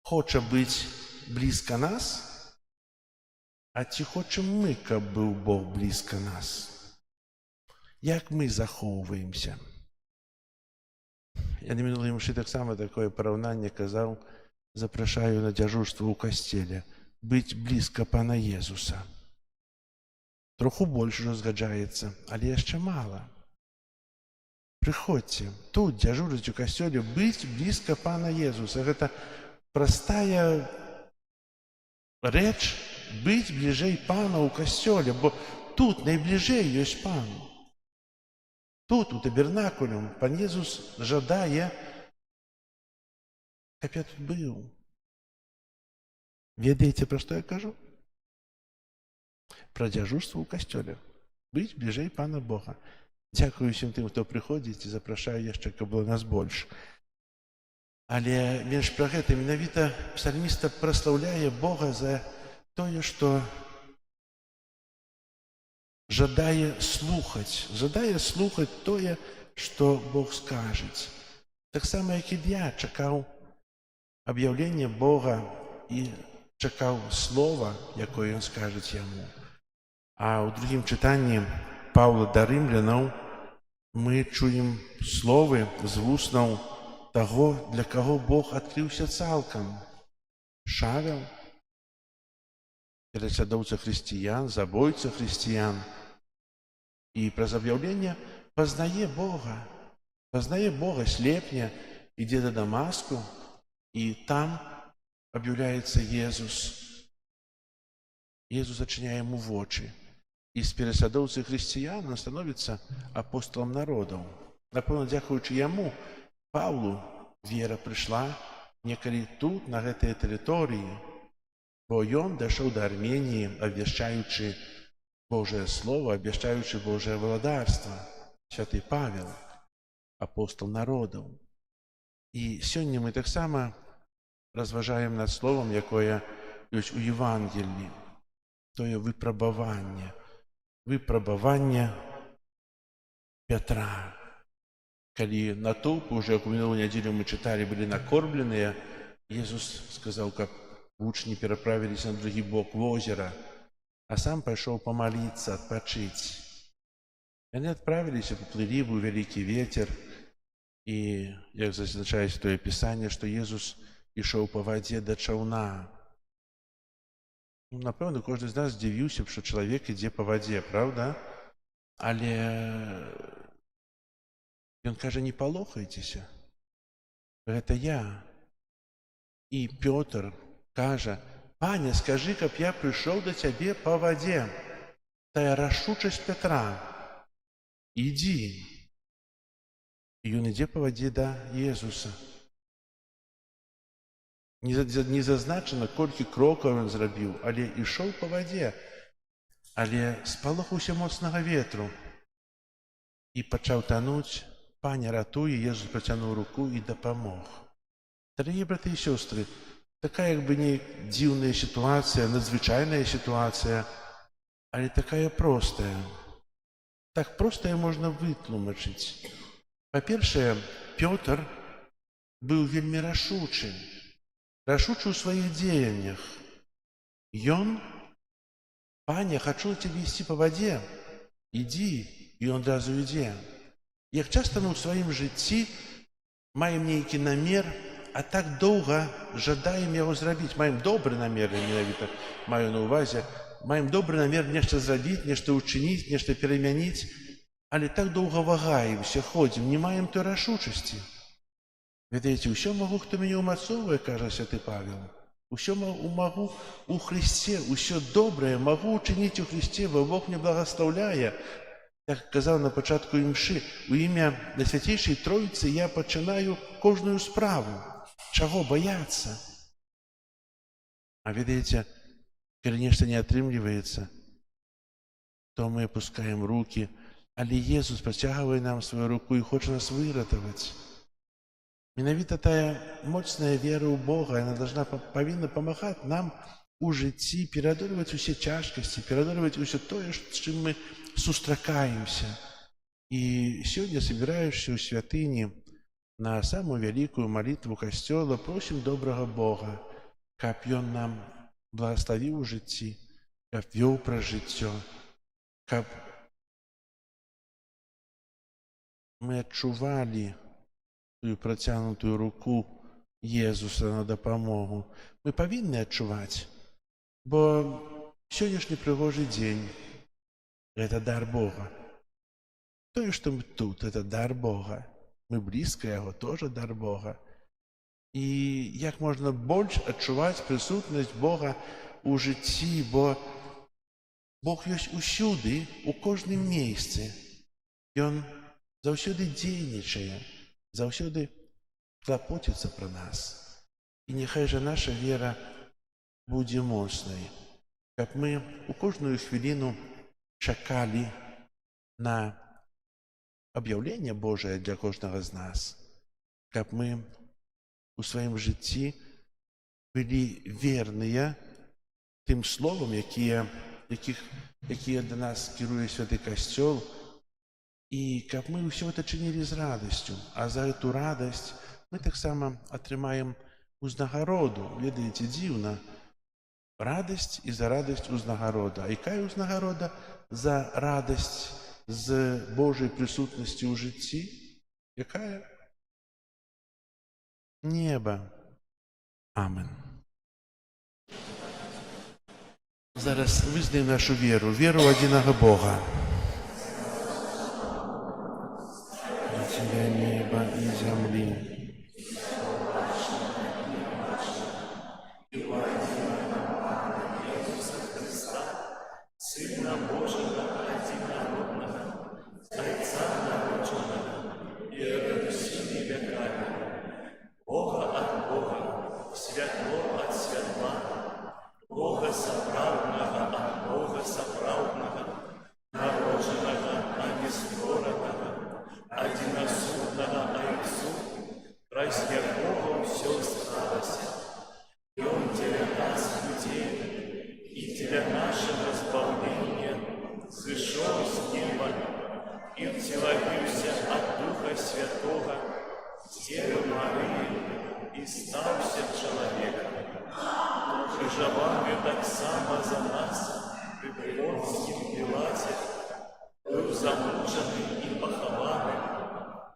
хоча быць блізка нас, а ці хочам мы, каб быў Бог блізка нас? Як мы захоўваемся? Я на мінулай мшы таксама такое параўнанне казаў, запрашаю на дзяжурства ў касцеле, быць блізка Пана Езуса. Троху больш ужо згаджаецца, але яшчэ мала. Прыходзьце, тут дзяжурыць у касцёле, быць блізка Пана Езуса. Гэта простая рэч, быць бліжэй Пана ў касцёле, бо тут найбліжэй ёсць Пан. Тут, у табернакулюм, Пан Езус жадае каб я тут быў. Ведаеце, пра што я кажу? Пра дзяжурства ў касцёле. Быць бліжэй Пана Бога. Дзякую усім тым, хто прыходзіць, і запрашаю яшчэ, каб было нас больш. Але менш пра гэта менавіта псальміста праслаўляе Бога за тое, што жадае слухаць тое, што Бог скажыць. Таксама, як Ілья чакаў аб'яўлення Бога і чакаў слова, якое ён скажыць яму. А ў другім чытанні Паўла да рымлянаў мы чуем словы з вуснаў таго, для каго Бог адкрыўся цалкам. Шавел, перасядоўца хрысціян, забойца хрысціян. І праз аб'яўленне пазнае Бога, слепне, ідзе да Дамаску, і там аб'яўляецца Езус. Езус зачыняе яму вочы. І з перасядоўцы хрысціян ён становіцца апосталам народаў. Напэўна, дзякуючы яму, Паўлу, вера прыйшла некалі тут, на гэтай тэрыторыі, бо ён дайшоў да Арменіі, абвяшчаючы Божае Слово, абвяшчаючы Божае валадарства. Святы Павел, апостал народаў. І сёння мы таксама разважаем над словам, якое ёсць у Евангеліі. Тое выпрабаванне Пятра. Калі натоўпы, уже як у мінулую нядзелю мы чыталі, былі накормленыя, Езус сказаў, каб вучні пераправіліся на другі бок возера, а сам пайшоў памаліцца, адпачыць. Яны адправіліся, паплылі, быў вялікі вецер, і, як зазначаецца тое пісанне, што Езус ішоў па вадзе да чаўна. Напэўна, кожны з нас здзівіўся б, што чалавек ідзе па вадзе, праўда? Але ён кажа, не палохайцеся, гэта я. І Пётр кажа, Пане, скажы, каб я прыйшоў да цябе па вадзе. Тая рашучасць Пятра. Ідзі. І ён ідзе па вадзе да Езуса. Не зазначана, колькі крокаў ён зрабіў, але ішоў па вадзе. Але спалохаўся моцнага ветру і пачаў тануць. Пане, ратуе, Езус працянуў руку і дапамог. Дарагія браты і сёстры, такая як бы не дзіўная сітуацыя, надзвычайная сітуацыя, але такая простая. Так простая можна вытлумачыць. Па-першае, Пётр быў вельмі рашучы ў сваіх дзеяннях. Ён, Пане, хачу цябе ісці па вадзе, ідзі, і ён адразу ідзе. Як часта мы ў сваім жыцці маем нейкі намер, а так доўга жадаем яго зрабіць. Маем добры намер, менавіта маю на ўвазе, маем добры намер нешта зрабіць, нешта ўчыніць, нешта перамяніць, але так доўга вагаемся, ходзім, не маем той рашучасці. Ведаеце, усё магу, хто мяне ўмацоўвае, кажа святы Павел. Усё магу у Христе, усё добрае магу ўчыніць у Христе, бо Бог мне благаслаўляе. Як казаў на пачатку імшы, у імя Найсвяцейшай Троіцы я пачынаю кожную справу. Чаго баяцца? А ведаеце, калі нешта не атрымліваецца, то мы апускаем рукі, але Езус працягвае нам сваю руку і хоча нас выратаваць. Менавіта тая моцная вера ў Бога, яна павінна памагаць нам у жыцці пераадольваць усе цяжкасці, пераадольваць усё тое, з чым мы сустракаемся. І сёння, собіраючыся ў святыні на самую вялікую малітву касцёла, просім добрага Бога, каб Ён нам благаславіў у жыцці, каб вёў праз жыццё, каб мы адчувалі тую працягнутую руку Езуса на дапамогу. Мы павінны адчуваць, бо сённяшні прыгожы дзень — гэта дар Бога. Тое, што мы тут, это дар Бога. Мы блізка яго, тоже дар Бога. І як можна больш адчуваць прысутнасць Бога у жыцці, бо Бог ёсць усюды, у кожным месцы. Ён заўсёды дзейнічае, заўсёды клапоціцца пра нас. І нехай жа наша вера будзе моцнай, каб мы у кожную хвіліну чакалі на аб'яўленне Божае для кожнага з нас, каб мы у сваім жыцці былі верныя тым словам, якія да нас кіруе Святы Касцёл, і каб мы ўсё гэта чынілі з радасцю, а за эту радасць мы таксама атрымаем узнагароду. Ведаеце, дзіўна. Радасць і за радасць узнагарода. А якая узнагарода за радасць з Божай прысутнасці ў жыцці? Якая? Неба. Амен. Зараз вызнаем нашу веру, веру ў адзінага Бога. Царя неба і зямлі. Сына Божьего одинородного, Отца народженного и от всеми веками, Бога от Бога, светло от светла, Бога соправдного от Бога соправдного, народженного, а не створенного, одиносудного Отцу, ради якого все сталося. И Он для нас, людей, и для нашего избавления сошел с неба и втеловился от Духа Святого с Девы Марии и стался человеком. Приживая так само за нас при Понтском Пилате, был замученный и похованный,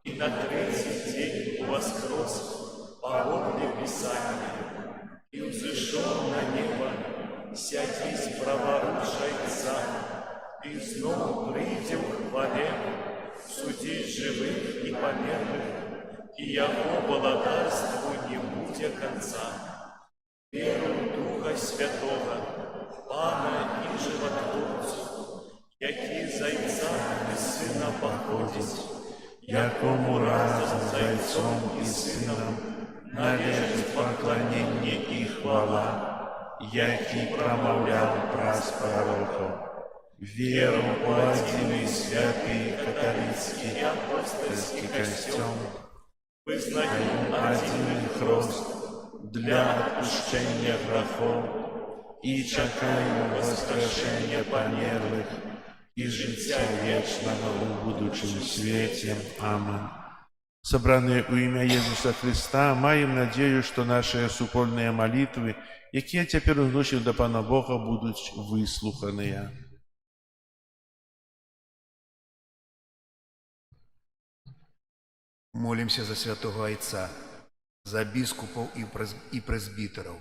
и на третий день воскрес по обне Писания, и взошел на небо, сядись праворуч Отца, и снова прийде в хвале судить живых и померлых, и яко благодарству не буде конца. Веру Духа Святого, Пана и Животворцу, який з Отца и Сына походить, Якому разом з Отцом і Сином належить поклонення і хвала, який промовляв праз пророков. Веру у один святий католицький апостольський костюм, визнаю один хрост для отпущення грехов і чекаємо воскрешення померлих і життя вічного у будучому світі. Амен. Собранные у імя Єсуса Христа, маем надею, что наши супольные молитвы, якія цяпер узносім до Пана Бога, будуть выслуханыя. Молимся за святого Отца, за біскупаў і прэзбітараў,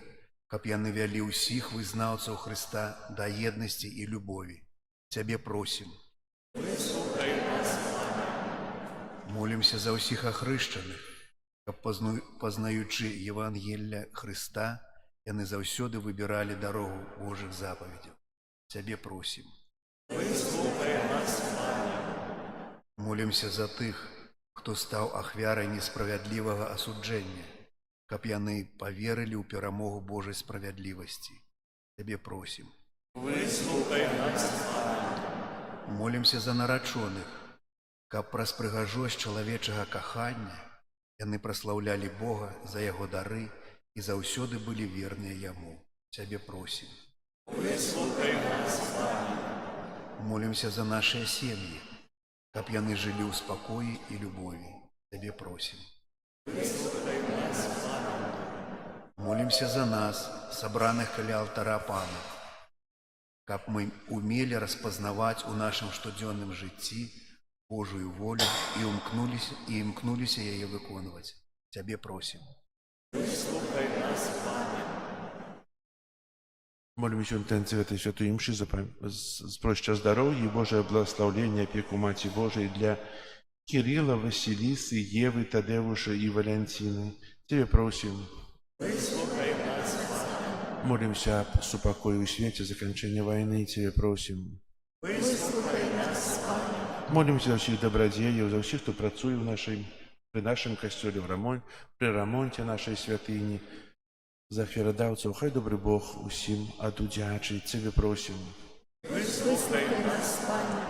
каб яны вялі ўсіх вызнаўцаў Христа да еднасці і любові. Цябе просім. Молимся за ўсіх ахрышчаных, каб, пазнаючы Евангелля Христа, яны заўсёды выбіралі дарогу Божых запаведзяў. Цябе просім. Молимся за тых, хто стаў ахвярай несправядлівага асуджэння, каб яны паверылі ў перамогу Божай справядлівасці. Цябе просім. Молимся за нарачоных, каб праз прыгажосць чалавечага кахання яны праслаўлялі Бога за яго дары і заўсёды былі верныя яму. Цябе просім. Молимся за нашыя сем'і, каб яны жылі ў спакоі і любові. Цябе просім. Молимся за нас, сабраных каля алтара Пана, каб мы умелі распазнаваць у нашым штодзённым жыцці Божую волю і імкнуліся яе выконваць. Цябе просім. Молимся в интенции этой святой мши за проща здоровья и Божие благословение, опеку Мати Божией для Кирилла, Василисы, Евы, Тадеуша и Валентины. Тебе просим. Молимся об супокое и свете закончания войны. Тебе просим. Молимся за всех добродеев, за всех, кто працует при нашем костеле, при ремонте нашей святыни. За ахвярадаўцаў хай добры Бог усім адудзячыць, Цябе просім. Выслухай нас, Пане.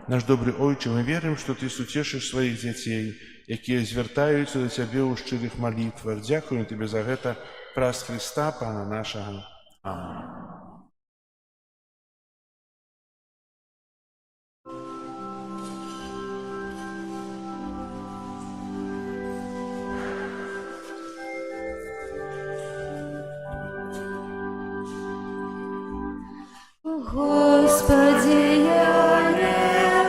Наш добры Ойче, мы верым, што Ты суцешыш сваіх дзяцей, якія звяртаюцца да Цябе ў шчырых малітвах. Дзякуем Табе за гэта праз Хрыста, Пана нашага. Амінь. Господи, я не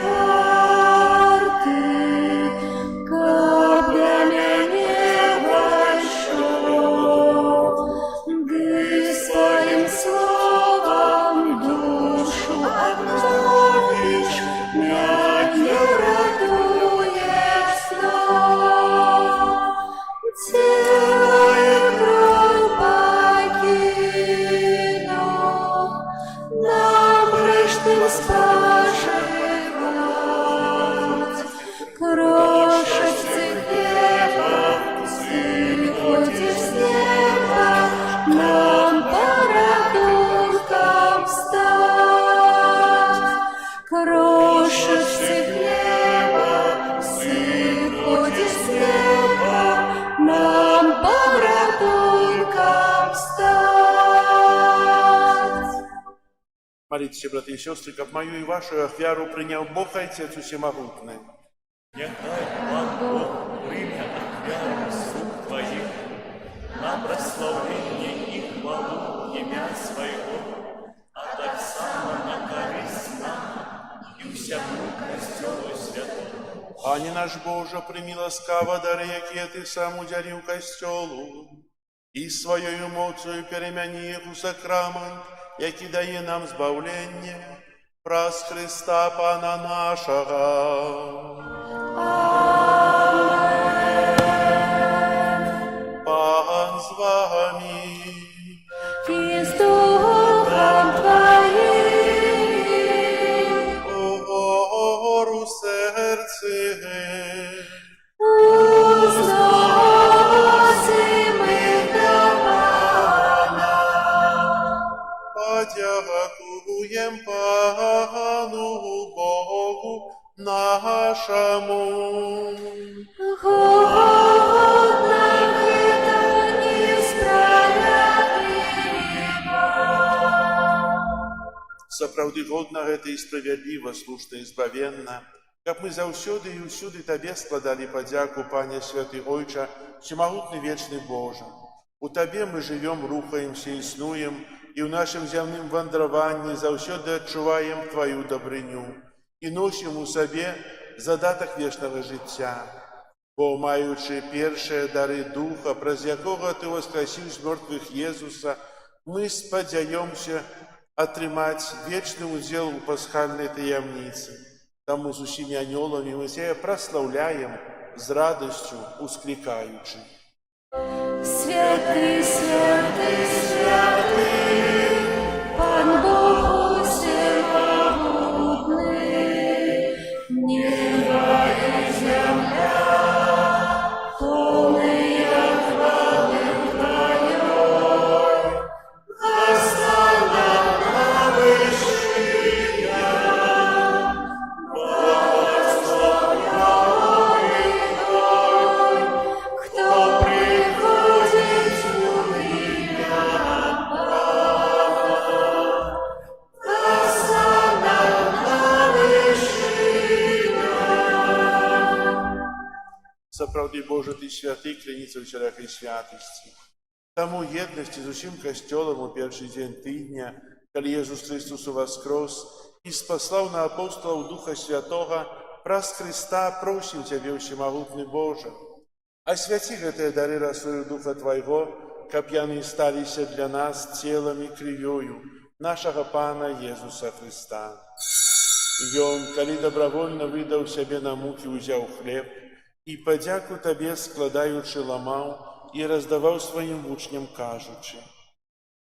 варты, как для меня большой. Ты своим словом душу обновишь, меня не радуешь снова. Тело и кровь покину, нам грешным споживать, крошить хлеба, сыходишь с неба, нам пора духом встать. Крошить хлеба, сыходишь с неба, нам пора духом встать. Молитесь, братья и сестры, как мою и вашу ахвяру принял Бог Отец Всемогутный. Нехай вам Бог прийме ахвяру з рук Твоих на прославление и хвалу имя Своего, а так само на корысть нам и всему Костелу Святому. Пане наш Боже, прими ласкаво дары, якія Ты сам удзяліў касцёлу, і сваёю моцою перемяні іх у сакрамент, які дае нам збаўленне праз Христа Пана нашага. Пан з вами. И с Духом Твоим Гору серце, узносим их до Пана. подякуєм Пану Богу нашому. Годно это несправедливо. Сапраўды годна гэта і справядліва, слушна і збавенна, каб мы заўсёды і ўсюды Табе складалі падзяку, Пане Святы Ойча, Всемагутны вечны Божа. У Табе мы жывём, рухаемся, існуем, і ў нашым зямным вандраванні заўсёды адчуваем Тваю дабрыню і носім у сабе задатак вечнага жыцця. Бо, маючы першыя дары Духа, праз якога Ты воскрасіў з мёртвых Езуса, мы спадзяёмся атрымаць вечны удзел у пасхальнай таямніцы. Таму з усімі анёламі мы Цябе праслаўляем з радасцю усклікаючы. Святый, святый, святый, Пан Бог всемогутный, небо и земля, полные хвалы Твоей, осана на вышиня, благословенный Твой, кто приходит в имя Пана, осана на вышиня. Сапраўды, Божа, Ты святы, кляніца ўсялякай святасці. Таму еднасці з усім касцёлам у першы дзень тыдня, калі Езус Христос уваскрос і спаслаў на апостолаў Духа Святога, праз Христа просім Цябе, Всемагутны Божа. Асвяці гэтыя дары расою Духа Твайго, каб яны сталіся для нас целам і крывёю нашага Пана Езуса Христа. Ён, калі добравольна выдаў сябе на мукі, узяў хлеб і падзяку Табе складаючы ламаў і раздаваў сваім вучням, кажучы: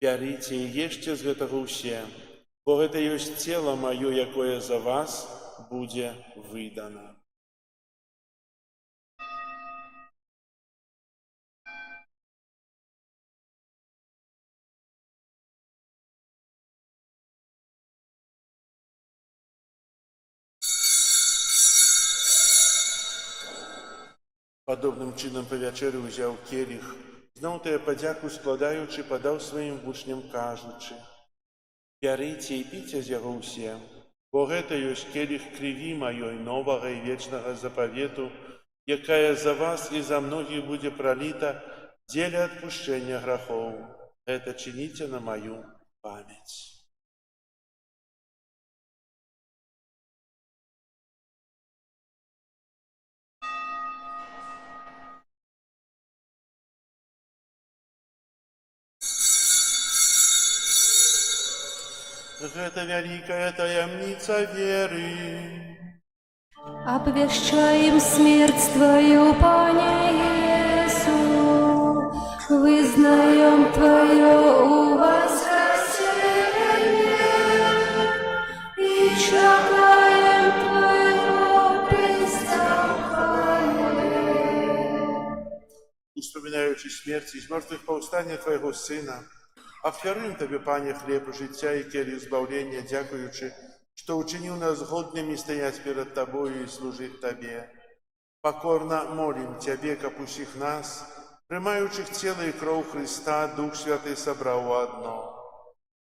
«Бярыце і ешце з гэтага ўсе, бо гэта ёсць цела маё, якое за вас будзе выдана». Подобним чином по вечері узяв келих, знов те подяку складаючи, подав своїм учням, кажучи: «П'ярийте і пійте з його усім, бо гэта ёсць келих криві моєї нового і вечного заповіту, якая за вас і за многих буде пролита дзеля адпушчэння грахоў. Гэта чиніце на мою памяць». Гэта вялікая таямніца веры. Обвещаем смерть Твою, Пане Иису, вызнаем Твое воскресение и чекаем Твоего престоления. Успоминаючи смерть и из мертвых повстання Твоего Сына, оферуем Тебе, Пане, хлеб життя и келих избавления, дякуючи, что учинил нас годными стоять перед Тобою и служить Тебе. Покорно молим Тебе, как усіх нас, приймаючих тело и кровь Христа, Дух Святый собрал в одно.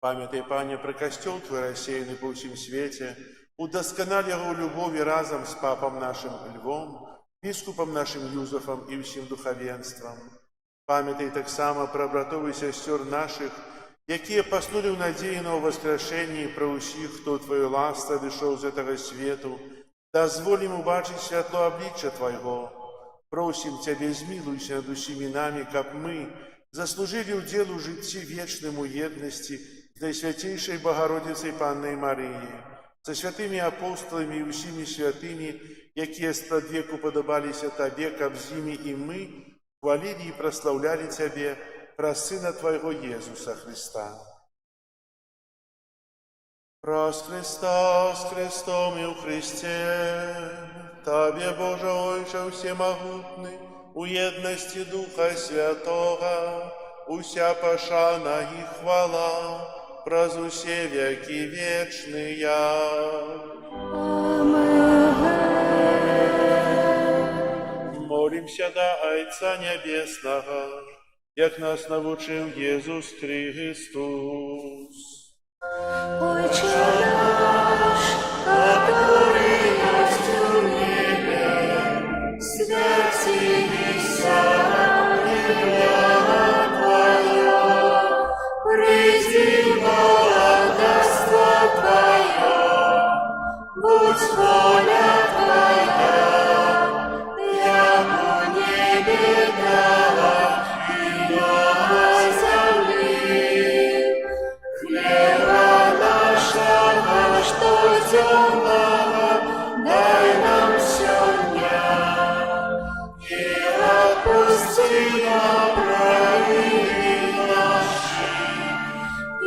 Памятай, Пане, про костел Твой рассеянный по всем свете, удосконали его любови разом с Папом нашим Львом, Бискупом нашим Юзефом и всем духовенством. Памятай так само про братов и сестер наших, якія паснули ў надзеі на воскрешенні, про усіх, хто Твою ласка вышоў з гэтага свету, дазволім убачыць святло обличчя Твайго. Просім Цябе, змілуйся над усімі намі, каб мы заслужили удзел у жыцці вечным у еднасці з Найсвяцейшай Богородицей Паннай Марыі, са святымі апосталамі і усімі святымі, якія спрадвеку падабаліся Табе, каб з імі і мы хвалили и прославляли Тебе праз Сына Твоего Иисуса Христа. Праз Христа, с Христом и у Христе, Тебе, Боже Ойче всемогутный, у едности Духа Святого, уся пошана и хвала, праз усе веки вечные. Молимся до Отца Небесного, як нас навучил Иисус Христос. Отче наш, который есть в небе, святися имя Твое, приди владарство Твое, будь воля Твоя, яко в небе так и на земле. Хлеба нашего штоденного дай нам сегодня, и отпусти нам грехи наши,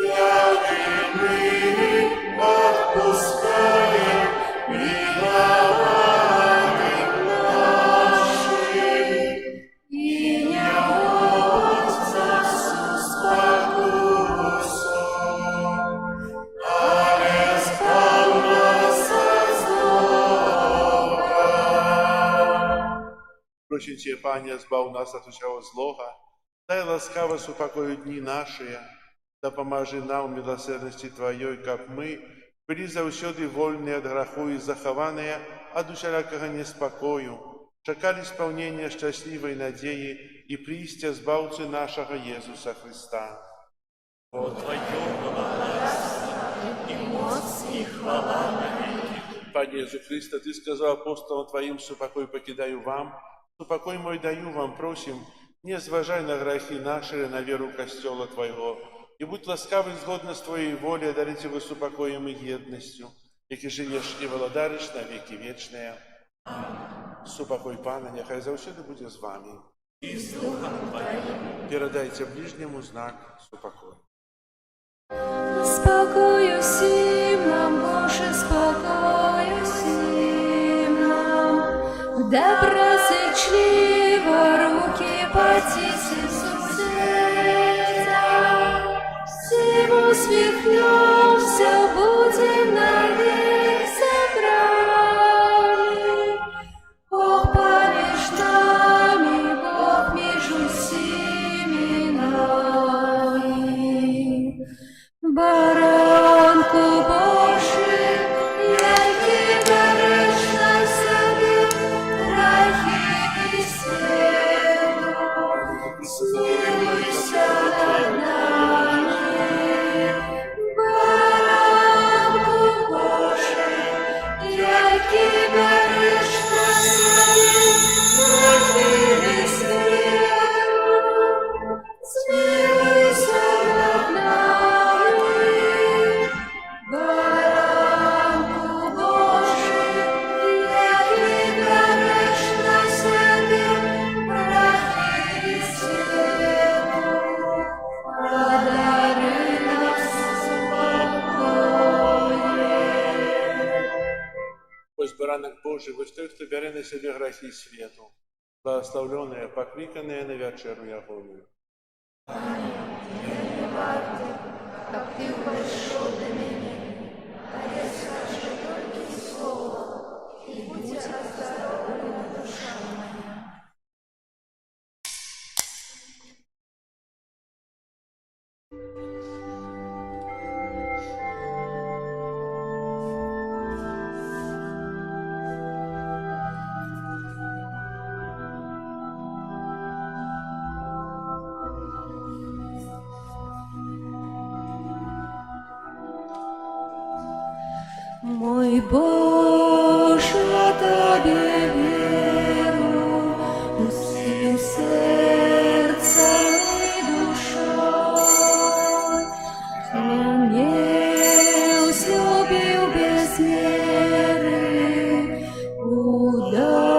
як и мы отпускаем виноватым нашим. И не вводь нас в спокусу, але избав нас от злого. Просим Тебя, Пане, збав нас от усього злого, дай ласкаво супокою дни наши, да поможи нам в милосердности Твоей, как мы были завсёды вольны от греху и захованные от усялякого неспокою, чекали исполнения счастливой надеи и приистя Збавцы нашего Иисуса Христа. О Твое благодарство и моц и хвала навеки. Пане Иисус Христе, Ты сказал апостолам Твоим: «Супокой покидаю вам, супокой мой даю вам», просим, не зважай на грехи наши, на веру костела Твоего, и будь ласкавый згодно с Твоей волей одарить его супокоем и едностью, яки живешь и владариш на веки вечные. Супокой Пана, нехай завсёды буде з вами. И с Духом Твоим. Передайте ближнему знак супокою. Спокою всім нам, Боже, спокою всім нам, добросочливо руки потиси сердца, всем усмехнемся, будем навек собраны. Ох, помеж нами ранок Божий, ви той, хто бере на себе грехи світу, благословленные, покликанные на вечеру Яговою. Мой Боже, я Тебе веру, всем сердцем и душой. Меня возлюбил без меры, удобрение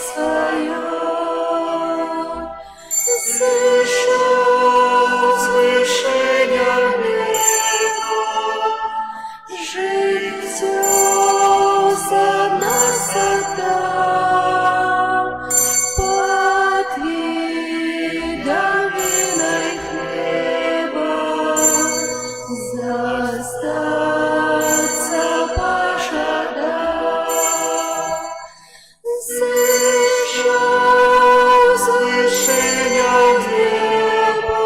своей. Слышал слышание неба, житье за нас отдал, под видом вина и хлеба застаться пожадал. Слышал слышание неба,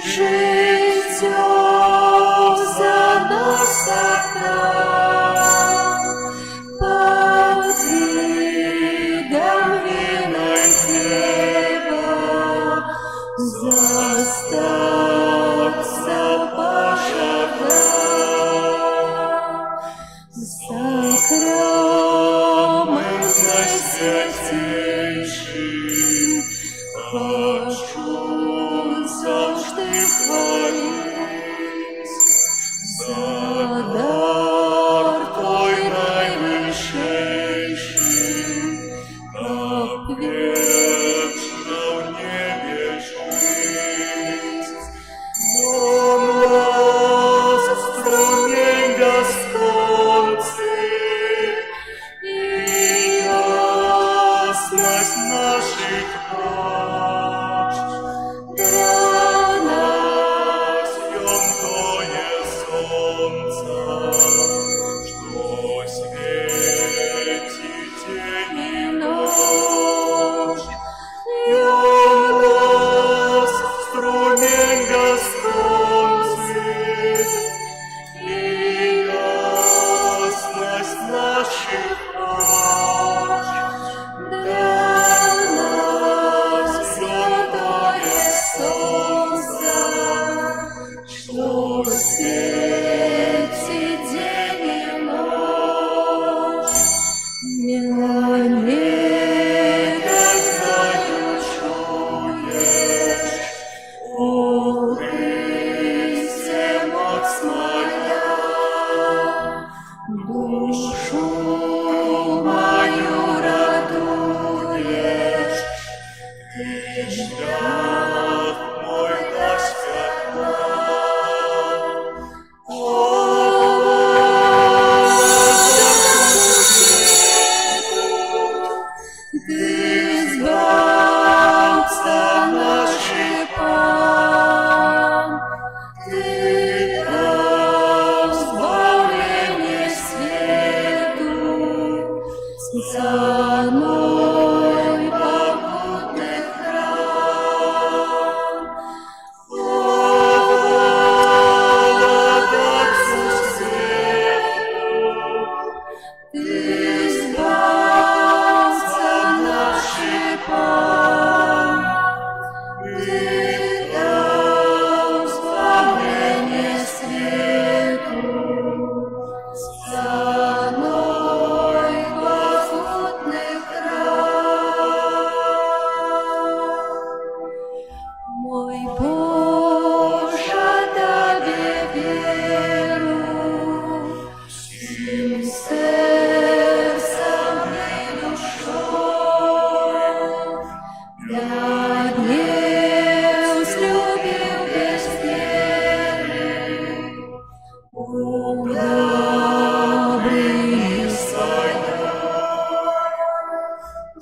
житье за нас отдал, под видом вина и хлеба застаться пожадал. Сакрамент святейший хочу завжди хвалить, за дар Твой найвищейший, как вечно в небе жить. Дом нас струнен гасконцев, и ясность наших ночь. Для нас ёмкое солнце, что светит день и ночь. Я нас струмен гасконцев, и ясность наших ночь. Для нас святое солнце, что светит день и ночь. Меня знаю, чуешь, о Христе, моц моя, душу мою радуешь, ты шлях мой осветла. О,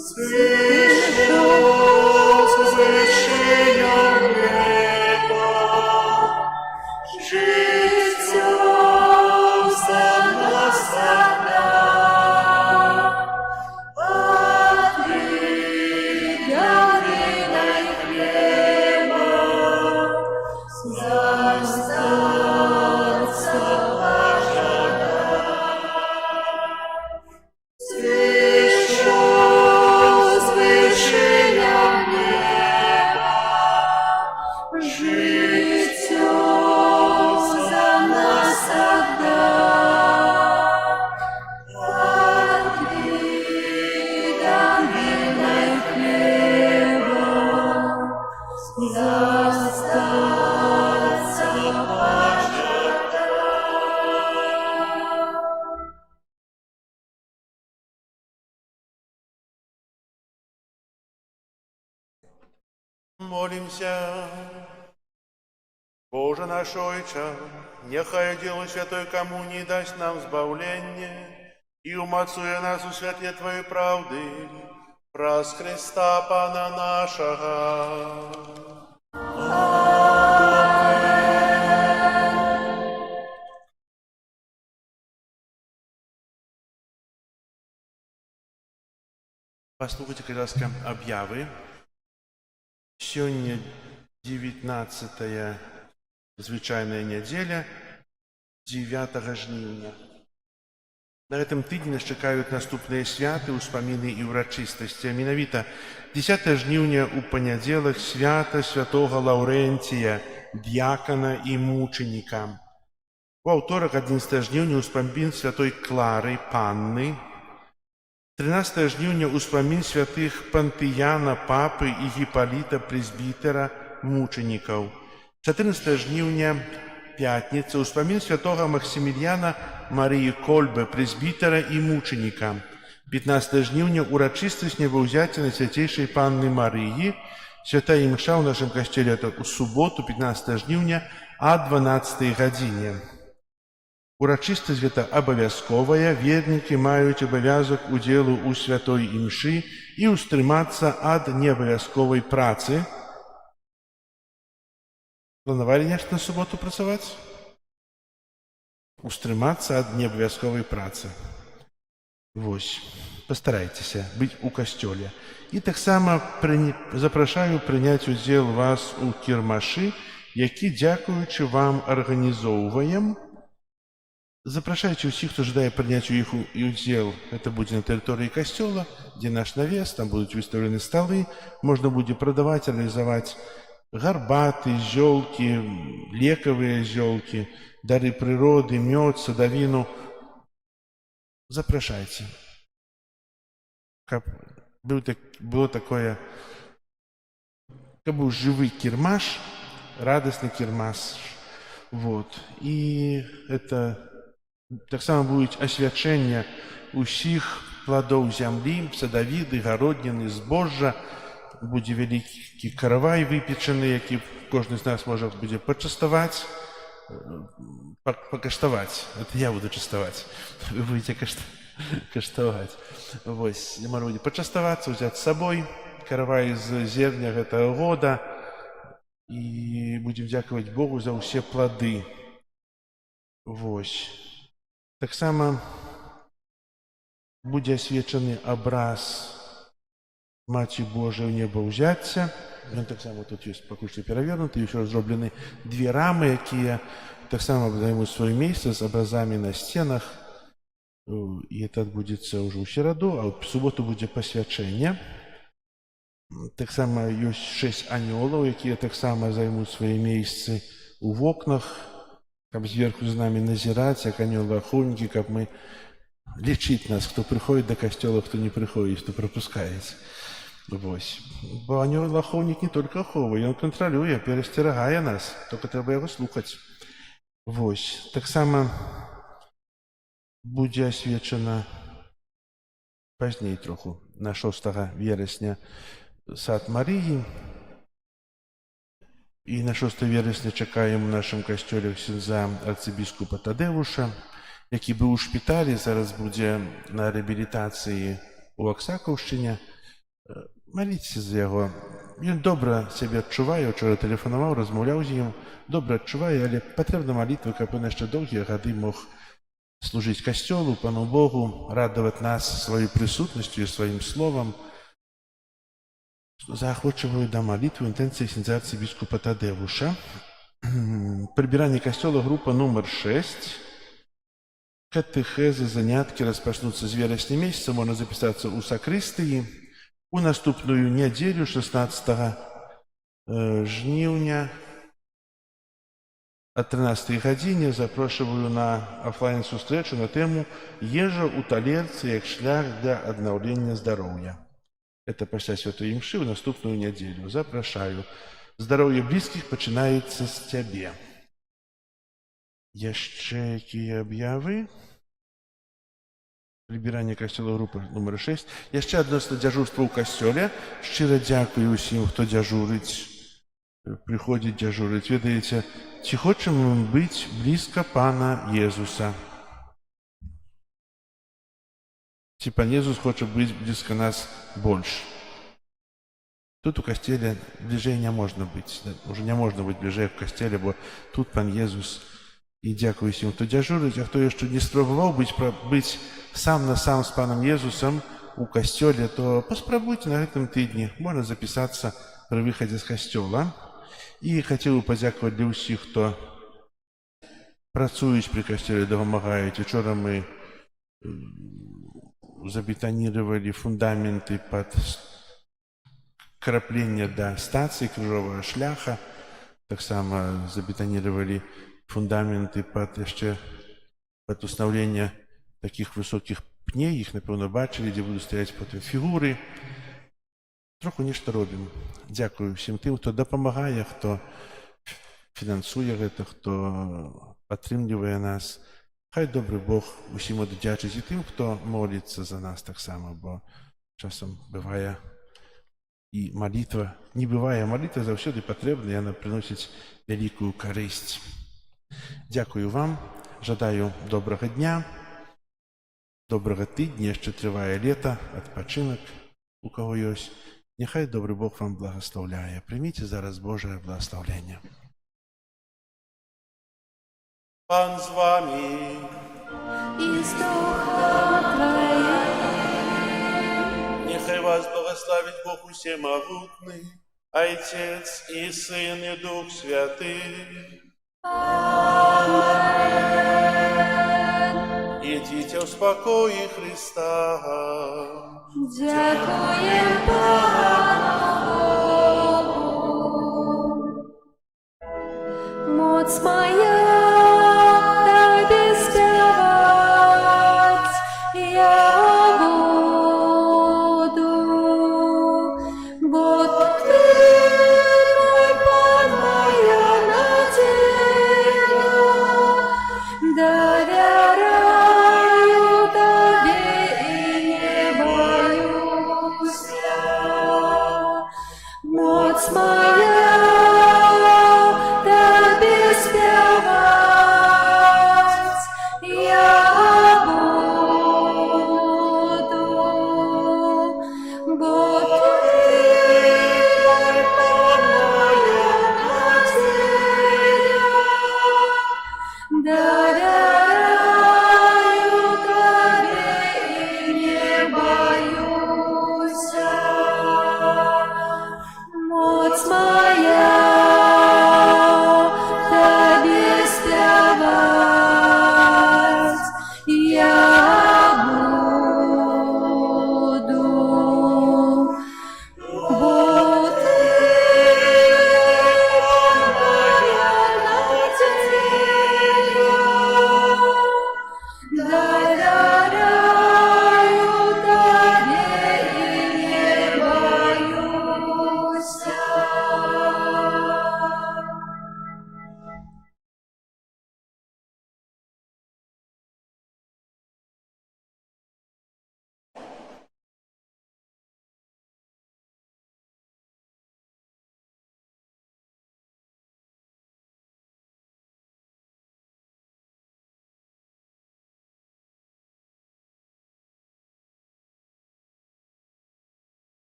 Свыше возвышением неба, житьем за нас отдал. Отведенный хлеба, застаться пожадал. Свыше возвышением неба, житьем за нас отдал. Отведенный хлеба, застаться пожадал. Молимся. Боже наш Ойче, нехай делу святой коммунии дасть нам збавление и умацуя нас у святле Твоей правды, праз Христа Пана нашего. Послухайте, будь ласка, об'яви. Сьогодні 19-я звичайна неділя, 9 жнівня. На гэтым тыдні нас чакаюць наступныя святы, успаміны і ўрачыстасці. А менавіта 10 жніўня у панядзелак свята святога Лаўрэнція, д'якана і мучаніка. У аўторак 11 жніўня ўспамін святой Клары, панны. 13 жніўня ўспамін святых Пантыяна, папы і Гіпаліта, прэзбітера, мучанікаў. 14 жніўня, пятніца, ўспамін святога Максіміліяна, Марыі Кольбы, прэзбітера і мучаніка. 15 жніўня урачыстасць небаўзяцця Найсвяцейшай Панны Марыі. Святая імша ў нашым касцёле у суботу, 15 жніўня, а 12 гадзіне. Урачыстасць гэта абавязковая, вернікі маюць абавязак удзелу ў святой імшы і ўстрымацца ад неабавязковай працы. Планавалі нешта на суботу працаваць? Устрымацца ад неабавязковай працы. Вось, пастарайцеся быць у касцёле. І таксама запрашаю прыняць удзел вас у кірмашы, які, дзякуючы вам, арганізоўваем. Запрашайце ўсіх, хто жадае прыняць у іх удзел. Это будзе на тэрыторыі касцёла, дзе наш навес, там будуць выстаўлены сталы, можна будзе прадаваць, рэалізаваць гарбаты, зёлкі, лекавыя зёлкі, дары прыроды, мёд, садавіну. Запрашайце. Каб было такое, каб быў жывы кірмаш, радасны кірмаш. Вот. І это таксама будуць асвячэння ўсіх пладоў зямлі, садавіды, гародніны, збожжа. Будзе вялікі каравай выпечаны, які кожны з нас можа будзе пачаставаць, пакаштаваць. Это я буду частаваць. Вы будете каштаваць. Вось, можна будзе пачаставацца, ўзяць з сабой каравай з зерня гэтага года. І будзем дзякаваць Богу за ўсе плады. Вось. Таксама будзе асвечаны абраз Маці Божай Небаўзяцця. Ён таксама тут ёсць пакуль што перавернуты, еще зроблены две рамы, якія таксама займуць сваё месца з абразамі на сценах. І это адбудзецца ўжо ў сераду, а ў суботу будзе пасвячэнне. Таксама ёсць 6 анёлаў, якія таксама займуць свае месцы ў вокнах, каб зверху з намі назіраць, як анёлы-ахоўнікі, каб мы лічыць нас, хто прыходзіць да касцёла, хто не прыходзіць, хто прапускаецца. Вось. Бо анёл-ахоўнік не толькі ахоўвае, ён кантралюе, перасцерагае нас, толькі трэба яго слухаць. Вось. Таксама будзе асвечана пазней троху, на 6 верасня, сад Марыі. І на 6 верасня чакаем у нашым касцёле ксяндза арцыбіскупа Тадэвуша, які быў у шпіталі, зараз будзе на рэабілітацыі ў Аксакаўшчыне. Маліцеся за яго. Ён добра сябе адчувае, учора тэлефанаваў, размаўляў з ім, добра адчувае, але патрэбна малітва, каб ён яшчэ доўгія гады мог служыць касцёлу, Пану Богу, радаваць нас сваёй прысутнасцю і сваім словам. Заахвочваю да малітвы інтэнцыі сензацыі біскупа Тадеуша. Прыбіранне касцёла, група нумар 6. Катэхезы, заняткі распачнуцца з верасня месяца, можна запісацца ў сакрыстыі. У наступную нядзелю, 16 жніўня, о 13 гадзіне запрошваю на офлайн-сустрэчу на тэму «Ежа ў талерцы як шлях для аднаўлення здароўя». Это пасля святой імшы ў наступную нядзелю. Запрашаю. Здароўе блізкіх пачынаецца з цябе. Яшчэ якія аб'явы? Прыбіранне касцёла, група нумар 6. Яшчэ адносна дзяжурства ў касцёле. Шчыра дзякую ўсім, хто дзяжурыць, прыходзіць дзяжурыць. Ведаеце, ці хочам быць блізка Пана Езуса? Ці Пан Езус хоча быць блізка нас больш? Тут у касцеле бліжэй не можна быць. Уже не можна быць бліжэй у касцеле, бо тут Пан Езус. І дзякую усім, хто дзяжурыць, а хто яшчэ не спрабаваў быць сам на сам з Панам Езусам у касцёле, то паспрабуйце на гэтым тыдні. Можна запісацца пры выхадзе з касцёла. І хацеў бы падзякаваць для ўсіх, хто працуюць пры касцёле, дапамагаюць. Учора мы забетанировали фундаменты пад краплення да стацыі крыжовага шляха. Таксама забетанировали фундаменты пад устанаўлення такіх высокіх пней, іх, напэўна, бачылі, дзе будуць стаяць потым фігуры. Троху нешта робім. Дзякую всім тым, хто дапамагае, хто фінансуе гэта, хто падтрымлівае нас. Хай добры Бог усім аддзячыць і тым, хто моліцца за нас таксама, бо часам бывае і малітва. Не бывае, малітва заўсёды патрэбна, яна прыносіць вялікую карысць. Дзякую вам, жадаю добрага дня, добрага тыдня, яшчэ трывае лета, адпачынак у каго ёсць. Няхай добры Бог вам благаслаўляе. Прыміце зараз Божае благаслаўленне. Пан з вами. И с духом твоим. Нехай вас благословит Бог усемогутный, Отец и Сын и Дух Святый. Идите в покое Христа. Дякуем Богу. Моц моя Тебе спевать я буду, бо Ты мой Пан, моя надежда, доверяю Тебе и не боюсь я. Моц моя